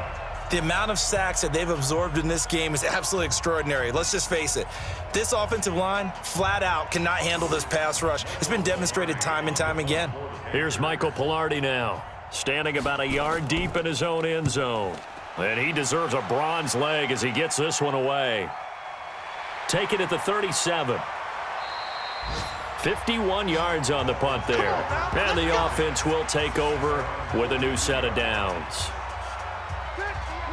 The amount of sacks that they've absorbed in this game is absolutely extraordinary. Let's just face it. This offensive line, flat out, cannot handle this pass rush. It's been demonstrated time and time again. Here's Michael Pilardi now, standing about a yard deep in his own end zone. And he deserves a bronze leg as he gets this one away. Take it at the 37. 51 yards on the punt there. And the offense will take over with a new set of downs.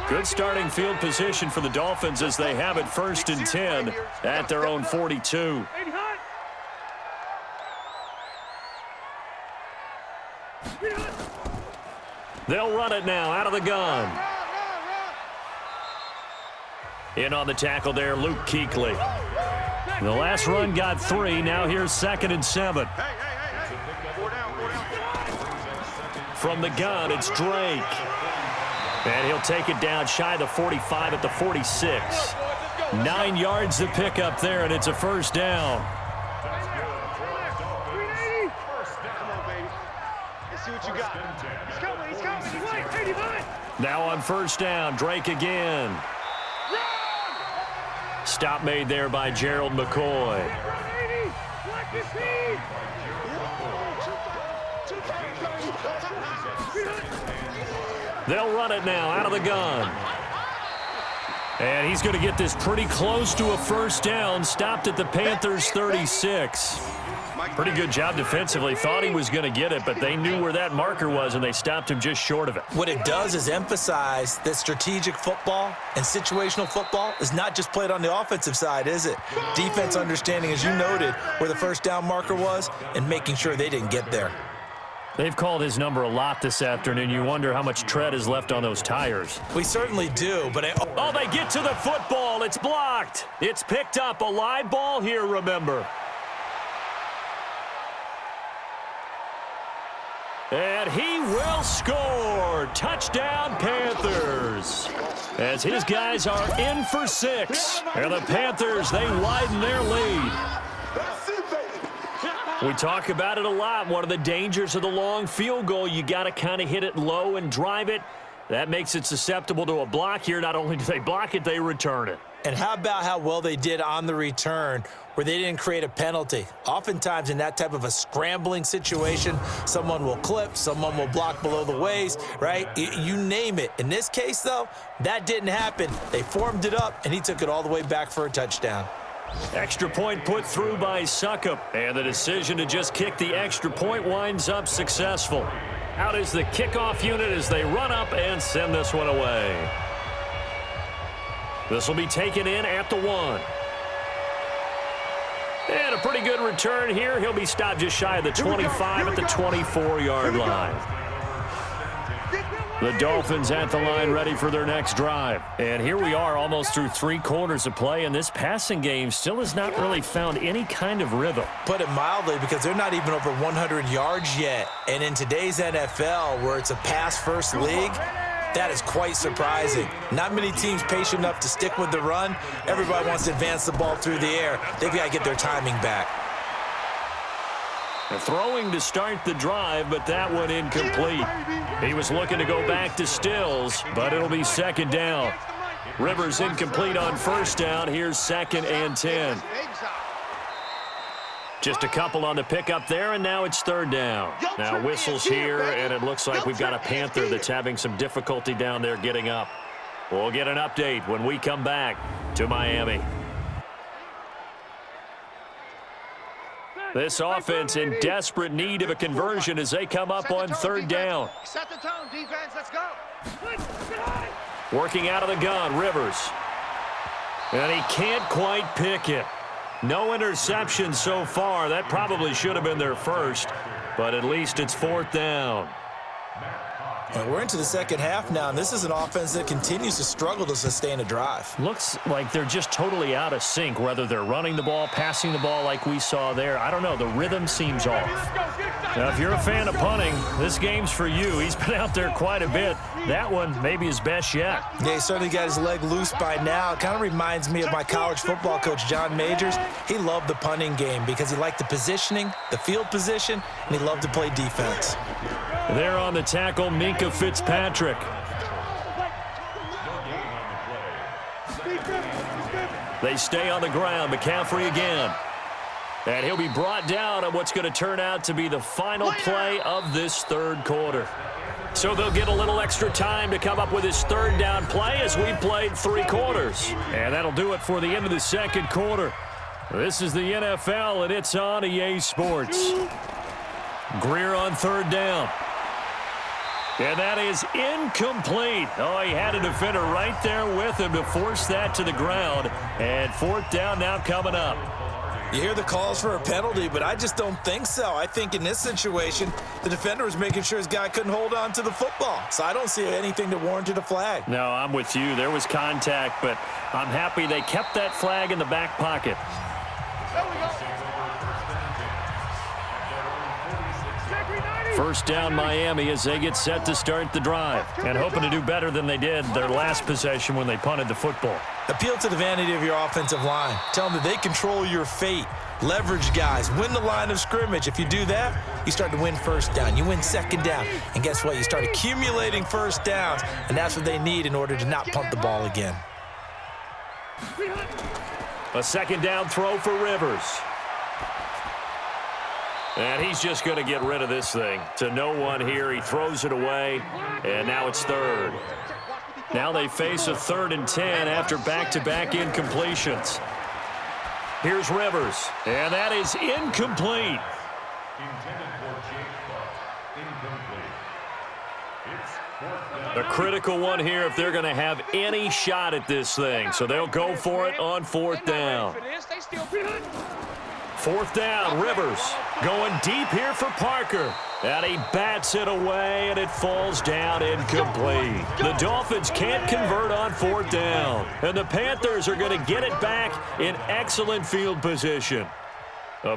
Good starting field position for the Dolphins as they have it 1st and 10 at their own 42. They'll run it now out of the gun. In on the tackle there, Luke Kuechly. The last run got 3. Now here's 2nd and 7. From the gun, it's Drake. And he'll take it down shy of the 45 at the 46. 9 yards to pick up there, and it's a 1st down. Let's see what you got. He's coming, he's coming. He's like 85. Now on 1st down, Drake again. Stop made there by Gerald McCoy. They'll run it now out of the gun. And he's going to get this pretty close to a 1st down. Stopped at the Panthers 36. Pretty good job defensively. Thought he was going to get it, but they knew where that marker was, and they stopped him just short of it. What it does is emphasize that strategic football and situational football is not just played on the offensive side, is it? Defense understanding, as you noted, where the 1st down marker was and making sure they didn't get there. They've called his number a lot this afternoon. You wonder how much tread is left on those tires. We certainly do, but oh, they get to the football. It's blocked. It's picked up. A live ball here, remember. And he will score. Touchdown, Panthers. As his guys are in for 6. And the Panthers, they widen their lead. We talk about it a lot. One of the dangers of the long field goal, you got to kind of hit it low and drive it. That makes it susceptible to a block here. Not only do they block it, they return it. And how about how well they did on the return where they didn't create a penalty? Oftentimes in that type of a scrambling situation, someone will clip, someone will block below the waist, right? You name it. In this case, though, that didn't happen. They formed it up, and he took it all the way back for a touchdown. Extra point put through by Succop. And the decision to just kick the extra point winds up successful. Out is the kickoff unit as they run up and send this one away. This will be taken in at the 1. And a pretty good return here. He'll be stopped just shy of the 25 at the 24-yard line. The Dolphins at the line ready for their next drive. And here we are almost through 3 quarters of play, and this passing game still has not really found any kind of rhythm. Put it mildly, because they're not even over 100 yards yet. And in today's NFL, where it's a pass-first league, that is quite surprising. Not many teams patient enough to stick with the run. Everybody wants to advance the ball through the air. They've got to get their timing back. They're throwing to start the drive, but that one incomplete. He was looking to go back to Stills, but it'll be 2nd down. Rivers incomplete on 1st down. Here's 2nd and 10. Just a couple on the pickup there, and now it's 3rd down. Now whistles here, and it looks like we've got a Panther that's having some difficulty down there getting up. We'll get an update when we come back to Miami. This offense in desperate need of a conversion as they come up on 3rd down. Set the tone, defense. Let's go. Working out of the gun, Rivers. And he can't quite pick it. No interception so far. That probably should have been their first, but at least it's 4th down. And we're into the second half now, and this is an offense that continues to struggle to sustain a drive. Looks like they're just totally out of sync, whether they're running the ball, passing the ball like we saw there. I don't know. The rhythm seems off. Now, if you're a fan of punting, this game's for you. He's been out there quite a bit. That one maybe his best yet. Yeah, he certainly got his leg loose by now. It kind of reminds me of my college football coach, John Majors. He loved the punting game because he liked the positioning, the field position, and he loved to play defense. There on the tackle, Minka Fitzpatrick. They stay on the ground. McCaffrey again. And he'll be brought down on what's going to turn out to be the final play of this 3rd quarter. So they'll get a little extra time to come up with his 3rd down play as we played 3 quarters. And that'll do it for the end of the 2nd quarter. This is the NFL, and it's on EA Sports. Greer on 3rd down. And that is incomplete. Oh, he had a defender right there with him to force that to the ground. And 4th down now coming up. You hear the calls for a penalty, but I just don't think so. I think in this situation, the defender was making sure his guy couldn't hold on to the football. So I don't see anything that warranted a flag. No, I'm with you. There was contact, but I'm happy they kept that flag in the back pocket. There we go. 1st down Miami as they get set to start the drive. And hoping to do better than they did their last possession when they punted the football. Appeal to the vanity of your offensive line. Tell them that they control your fate. Leverage guys. Win the line of scrimmage. If you do that, you start to win 1st down. You win 2nd down. And guess what? You start accumulating 1st downs. And that's what they need in order to not punt the ball again. A 2nd down throw for Rivers. And he's just going to get rid of this thing. To no one here. He throws it away. And now it's 3rd. Now they face a 3rd and 10 after back-to-back incompletions. Here's Rivers. And that is incomplete. A critical one here if they're going to have any shot at this thing. So they'll go for it on 4th down. 4th down, Rivers going deep here for Parker. And he bats it away, and it falls down incomplete. The Dolphins can't convert on 4th down. And the Panthers are going to get it back in excellent field position.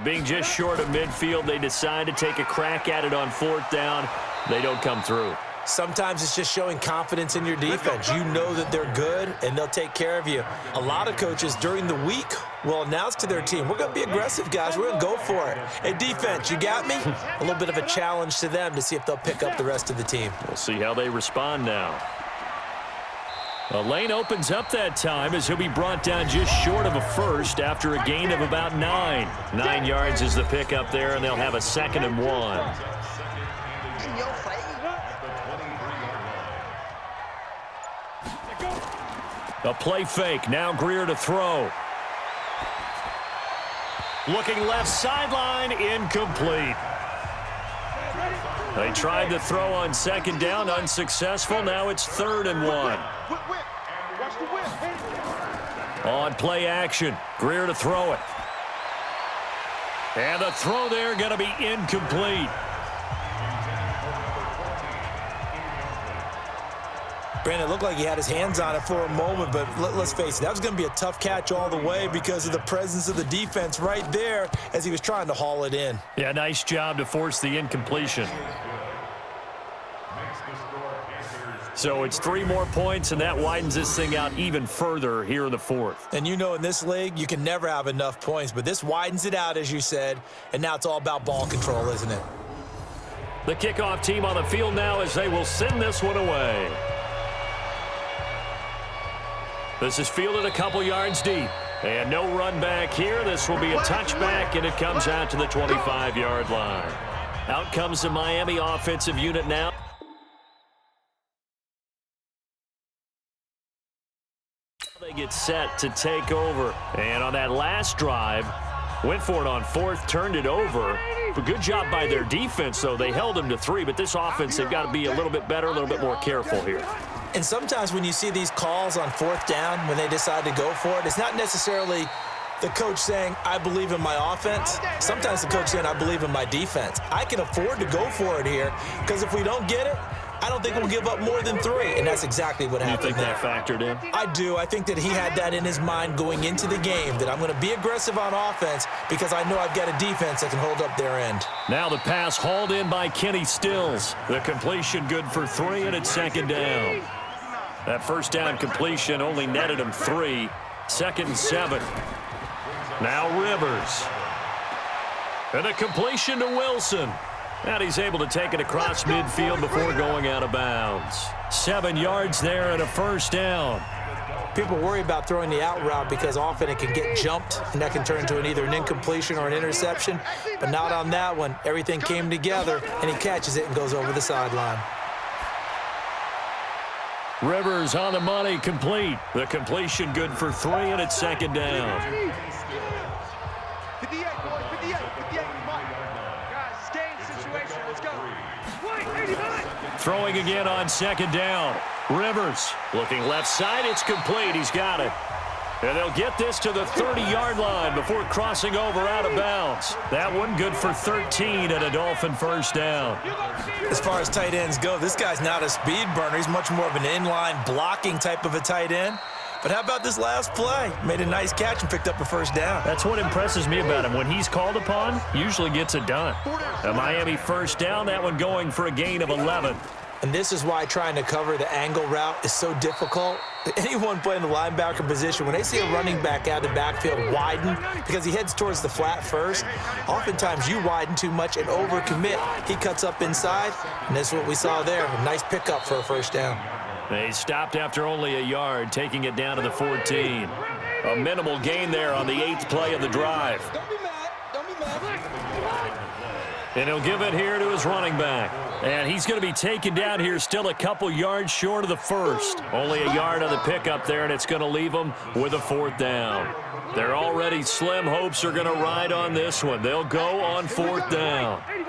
Being just short of midfield, they decide to take a crack at it on 4th down. They don't come through. Sometimes it's just showing confidence in your defense. You know that they're good, and they'll take care of you. A lot of coaches during the week will announce to their team, we're going to be aggressive, guys. We're going to go for it. Hey, defense, you got me? A little bit of a challenge to them to see if they'll pick up the rest of the team. We'll see how they respond now. A lane opens up that time as he'll be brought down just short of a first after a gain of about 9. 9 yards is the pickup there, and they'll have a 2nd and 1. A play fake. Now Greer to throw. Looking left sideline. Incomplete. They tried to throw on 2nd down. Unsuccessful. Now it's 3rd and 1. Watch the whip. On play action, Greer to throw it. And the throw there going to be incomplete. Brandon, it looked like he had his hands on it for a moment, but let's face it, that was going to be a tough catch all the way because of the presence of the defense right there as he was trying to haul it in. Yeah, nice job to force the incompletion. So it's 3 more points, and that widens this thing out even further here in the 4th. And you know in this league, you can never have enough points, but this widens it out, as you said, and now it's all about ball control, isn't it? The kickoff team on the field now as they will send this one away. This is fielded a couple yards deep. And no run back here. This will be a touchback, and it comes out to the 25-yard line. Out comes the Miami offensive unit now. They get set to take over. And on that last drive, went for it on 4th, turned it over. But good job by their defense, though. They held them to 3, but this offense, they've got to be a little bit better, a little bit more careful here. And sometimes when you see these calls on 4th down, when they decide to go for it, it's not necessarily the coach saying, I believe in my offense. Sometimes the coach saying, I believe in my defense. I can afford to go for it here because if we don't get it, I don't think we'll give up more than 3, and that's exactly what happened. You think that factored in? I do. I think that he had that in his mind going into the game, that I'm going to be aggressive on offense because I know I've got a defense that can hold up their end. Now the pass hauled in by Kenny Stills. The completion good for 3, and it's 2nd down. That first down completion only netted him 3. 2nd and 7. Now Rivers. And a completion to Wilson. And he's able to take it across midfield before going out of bounds. 7 yards there and a first down. People worry about throwing the out route because often it can get jumped, and that can turn into either an incompletion or an interception. But not on that one. Everything came together, and he catches it and goes over the sideline. Rivers on the money, complete. The completion good for 3, and it's 2nd down. 58, boys, 58, 58, guys, it's game situation, let's go. 85. Throwing again on 2nd down. Rivers looking left side, it's complete, he's got it. And they'll get this to the 30-yard line before crossing over out of bounds. That one good for 13 and a Dolphin first down. As far as tight ends go, this guy's not a speed burner. He's much more of an inline blocking type of a tight end. But how about this last play? Made a nice catch and picked up a first down. That's what impresses me about him. When he's called upon, usually gets it done. A Miami first down, that one going for a gain of 11. And this is why trying to cover the angle route is so difficult. Anyone playing the linebacker position, when they see a running back out of the backfield widen because he heads towards the flat first, oftentimes you widen too much and overcommit. He cuts up inside, and that's what we saw there. A nice pickup for a first down. They stopped after only a yard, taking it down to the 14. A minimal gain there on the 8th play of the drive. Don't be mad, don't be mad. And he'll give it here to his running back. And he's going to be taken down here still a couple yards short of the first. Only a yard on the pickup there, and it's going to leave them with a 4th down. Their already slim hopes are going to ride on this one. They'll go on 4th down. 59,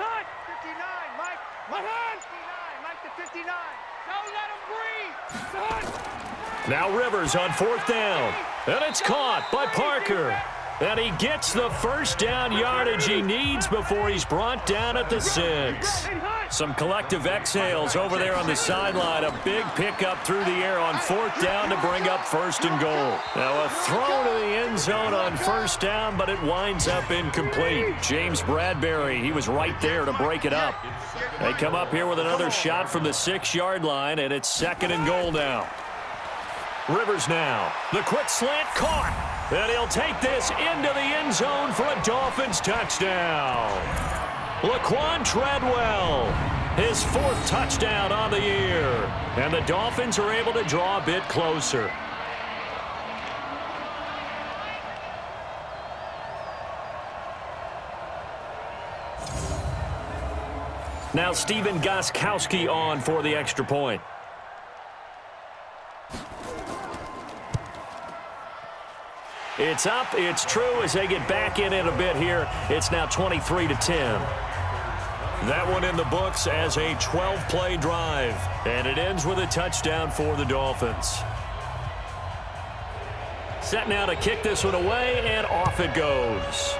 Mike. Mike, 59, Mike to 59. Don't let him breathe. Now Rivers on 4th down. And it's caught by Parker. And he gets the first down yardage he needs before he's brought down at the 6. Some collective exhales over there on the sideline. A big pickup through the air on 4th down to bring up 1st and goal. Now a throw to the end zone on 1st down, but it winds up incomplete. James Bradbury, he was right there to break it up. They come up here with another shot from the 6-yard line, and it's 2nd and goal now. Rivers now. The quick slant caught. And he'll take this into the end zone for a Dolphins touchdown. Laquan Treadwell, his 4th touchdown on the year. And the Dolphins are able to draw a bit closer. Now Steven Gostkowski on for the extra point. It's up, it's true as they get back in it a bit here. It's now 23-10. That one in the books as a 12-play drive. And it ends with a touchdown for the Dolphins. Set now to kick this one away, and off it goes.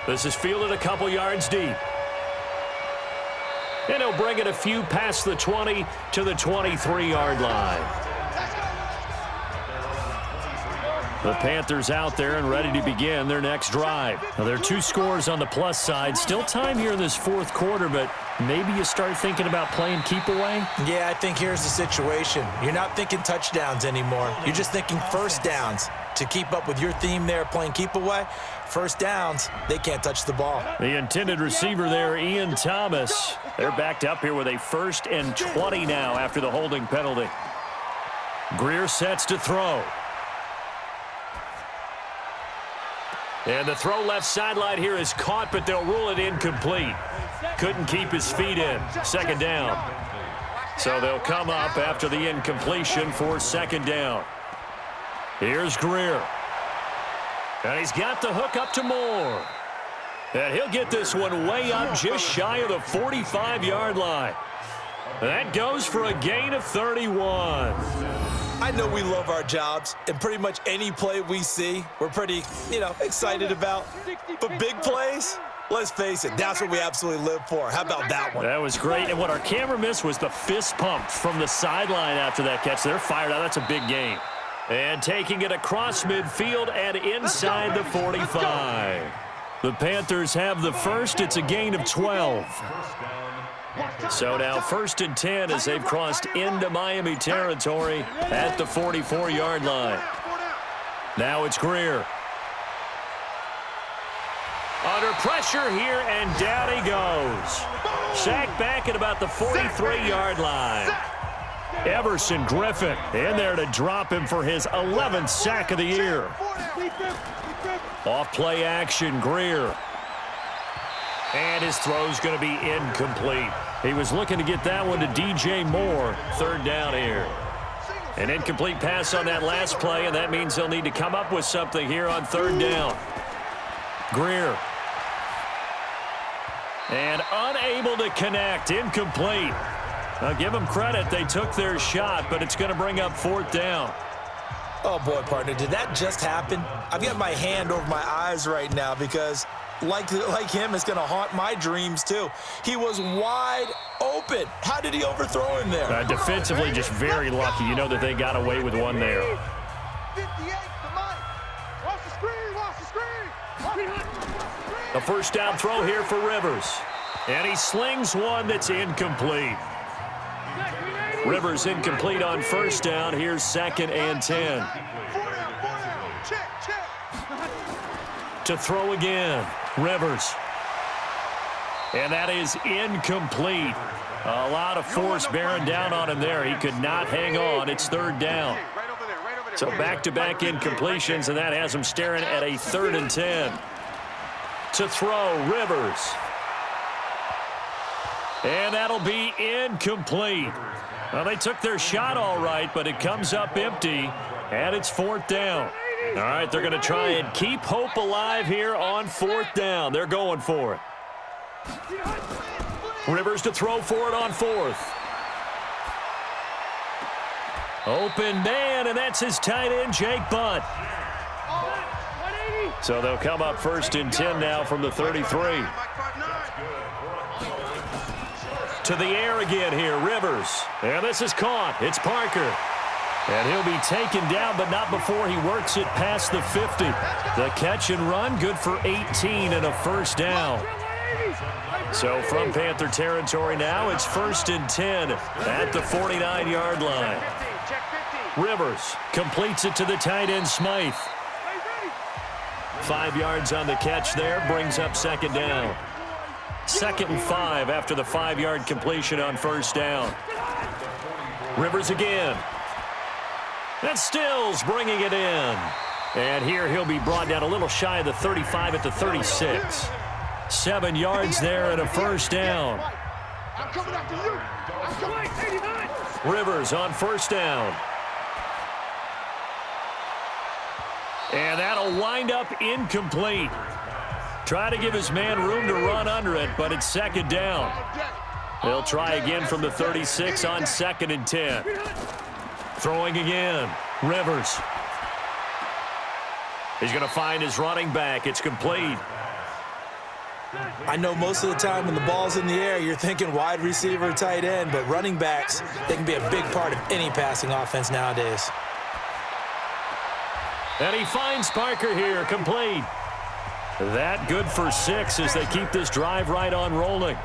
This is fielded a couple yards deep. And he'll bring it a few past the 20 to the 23-yard line. The Panthers out there and ready to begin their next drive. Now, there are 2 scores on the plus side. Still time here in this fourth quarter, but maybe you start thinking about playing keep away? Yeah, I think here's the situation. You're not thinking touchdowns anymore. You're just thinking first downs. To keep up with your theme there, playing keep away, first downs, they can't touch the ball. The intended receiver there, Ian Thomas. They're backed up here with a 1st and 20 now after the holding penalty. Greer sets to throw. And the throw left sideline here is caught, but they'll rule it incomplete. Couldn't keep his feet in. 2nd down. So they'll come up after the incompletion for 2nd down. Here's Greer. And he's got the hook up to Moore. And he'll get this one way up just shy of the 45-yard line. That goes for a gain of 31. I know we love our jobs, and pretty much any play we see, we're pretty, excited about. But big plays, let's face it, that's what we absolutely live for. How about that one? That was great, and what our camera missed was the fist pump from the sideline after that catch. They're fired out. That's a big game. And taking it across midfield and inside the 45. The Panthers have the first. It's a gain of 12. So now 1st and 10 as they've crossed into Miami territory at the 44-yard line. Now it's Greer. Under pressure here, and down he goes. Sacked back at about the 43-yard line. Everson Griffin in there to drop him for his 11th sack of the year. Off play action, Greer. And his throw's going to be incomplete. He was looking to get that one to DJ Moore. 3rd down here. An incomplete pass on that last play, and that means they'll need to come up with something here on 3rd down. Greer. And unable to connect. Incomplete. Now give them credit. They took their shot, but it's going to bring up 4th down. Oh, boy, partner, did that just happen? I've got my hand over my eyes right now because, like him, it's going to haunt my dreams, too. He was wide open. How did he overthrow him there? Defensively, just very lucky. You know that they got away with one there. 58 to Mike. Watch the screen. A 1st down throw here for Rivers. And he slings one that's incomplete. Rivers incomplete on 1st down. Here's 2nd and 10. To throw again, Rivers. And that is incomplete. A lot of force bearing down on him there. He could not hang on. It's 3rd down. So back-to-back incompletions, and that has him staring at a 3rd and 10. To throw, Rivers. And that'll be incomplete. Well, they took their shot all right, but it comes up empty, and it's 4th down. All right, they're going to try and keep hope alive here on 4th down. They're going for it. Rivers to throw for it on 4th. Open man, and that's his tight end, Jake Butt. So they'll come up 1st and 10 now from the 33. To the air again here, Rivers. And this is caught. It's Parker. And he'll be taken down, but not before he works it past the 50. The catch and run, good for 18 and a 1st down. So from Panther territory now, it's 1st and 10 at the 49-yard line. Rivers completes it to the tight end, Smythe. 5 yards on the catch there, brings up 2nd down. 2nd and 5 after the 5-yard completion on 1st down. Rivers again. And Stills bringing it in. And here he'll be brought down a little shy of the 35 at the 36. 7 yards there and a 1st down. Rivers on 1st down. And that'll wind up incomplete. Try to give his man room to run under it, but it's 2nd down. They'll try again from the 36 on 2nd and 10. Throwing again. Rivers. He's going to find his running back. It's complete. I know most of the time when the ball's in the air, you're thinking wide receiver, tight end, but running backs, they can be a big part of any passing offense nowadays. And he finds Parker here, complete. That good for 6 as they keep this drive right on rolling.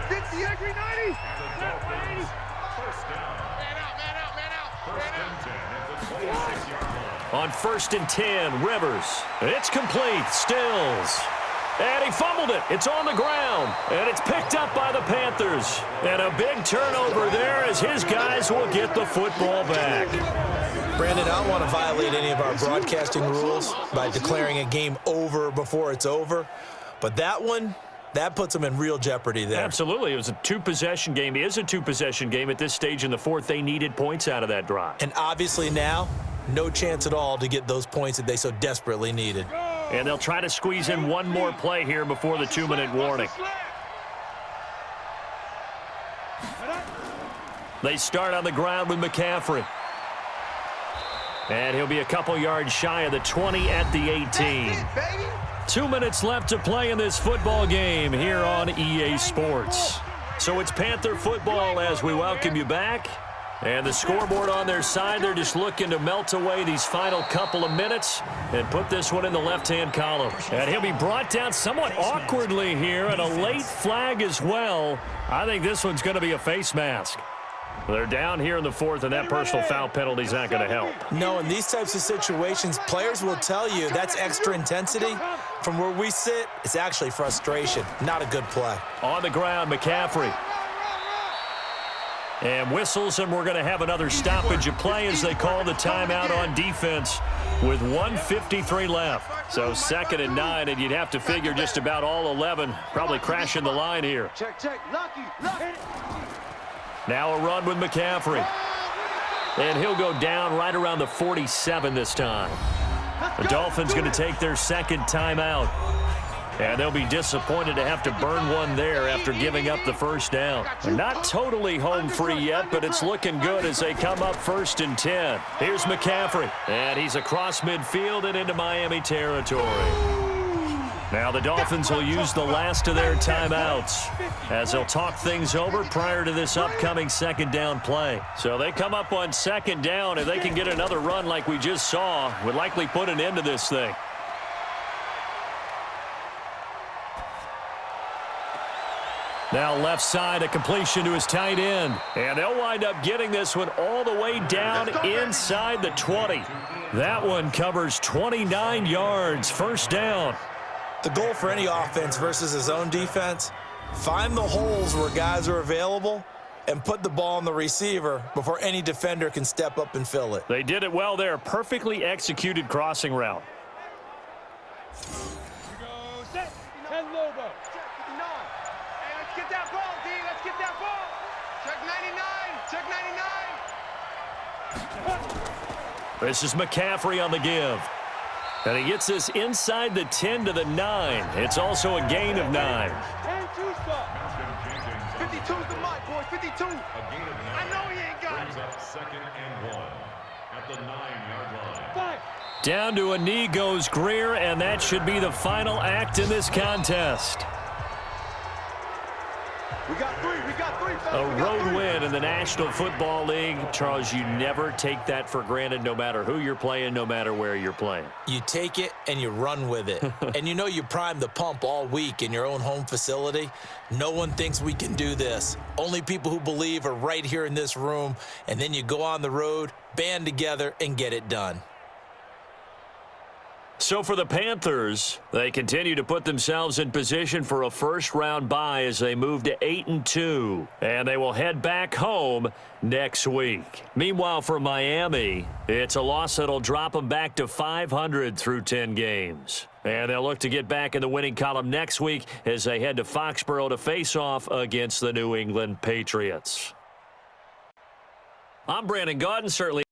50, I agree, 90. On 1st and 10, Rivers. It's complete. Stills. And he fumbled it. It's on the ground. And it's picked up by the Panthers. And a big turnover there as his guys will get the football back. Brandon, I don't want to violate any of our broadcasting rules by declaring a game over before it's over. But that one, that puts them in real jeopardy there. Absolutely. It was a two-possession game. It is a two-possession game at this stage in the fourth. They needed points out of that drive. And obviously now, no chance at all to get those points that they so desperately needed. And they'll try to squeeze in one more play here before the 2-minute warning. They start on the ground with McCaffrey. And he'll be a couple yards shy of the 20 at the 18. 2 minutes left to play in this football game here on EA Sports. So it's Panther football as we welcome you back. And the scoreboard on their side, they're just looking to melt away these final couple of minutes and put this one in the left-hand column. And he'll be brought down somewhat awkwardly here, and a late flag as well. I think this one's going to be a face mask. They're down here in the fourth, and that personal foul penalty is not going to help. No, in these types of situations, players will tell you that's extra intensity. From where we sit, it's actually frustration. Not a good play. On the ground, McCaffrey. And whistles, and we're going to have another stoppage of play as they call the timeout on defense with 1:53 left. So 2nd and 9, and you'd have to figure just about all 11 probably crashing the line here. Check. Lucky. Now a run with McCaffrey. And he'll go down right around the 47 this time. The Dolphins going to take their 2nd timeout. And they'll be disappointed to have to burn one there after giving up the first down. They're not totally home free yet, but it's looking good as they come up 1st and 10. Here's McCaffrey. And he's across midfield and into Miami territory. Now the Dolphins will use the last of their timeouts as they'll talk things over prior to this upcoming 2nd down play. So they come up on 2nd down. If they can get another run like we just saw, would likely put an end to this thing. Now left side, a completion to his tight end. And they'll wind up getting this one all the way down inside the 20. That one covers 29 yards, 1st down. The goal for any offense versus his own defense, find the holes where guys are available and put the ball on the receiver before any defender can step up and fill it. They did it well there. Perfectly executed crossing route. Set. 10 Lobo. Check 59. Hey, let's get that ball, D. Let's get that ball. Check 99. Check 99. This is McCaffrey on the give. And he gets this inside the 10 to the 9. It's also a gain of 9. 10-2 stop. 52's the mark, boys. 52. I know he ain't got it. 2nd and 1 at the 9-yard line. 5. Down to a knee goes Greer, and that should be the final act in this contest. We got three. A road win in the National Football League. Charles, you never take that for granted no matter who you're playing, no matter where you're playing. You take it and you run with it. And you know you primed the pump all week in your own home facility. No one thinks we can do this. Only people who believe are right here in this room. And then you go on the road, band together, and get it done. So for the Panthers, they continue to put themselves in position for a first-round bye as they move to 8-2, and they will head back home next week. Meanwhile, for Miami, it's a loss that'll drop them back to 500 through 10 games. And they'll look to get back in the winning column next week as they head to Foxborough to face off against the New England Patriots. I'm Brandon Gaudin, certainly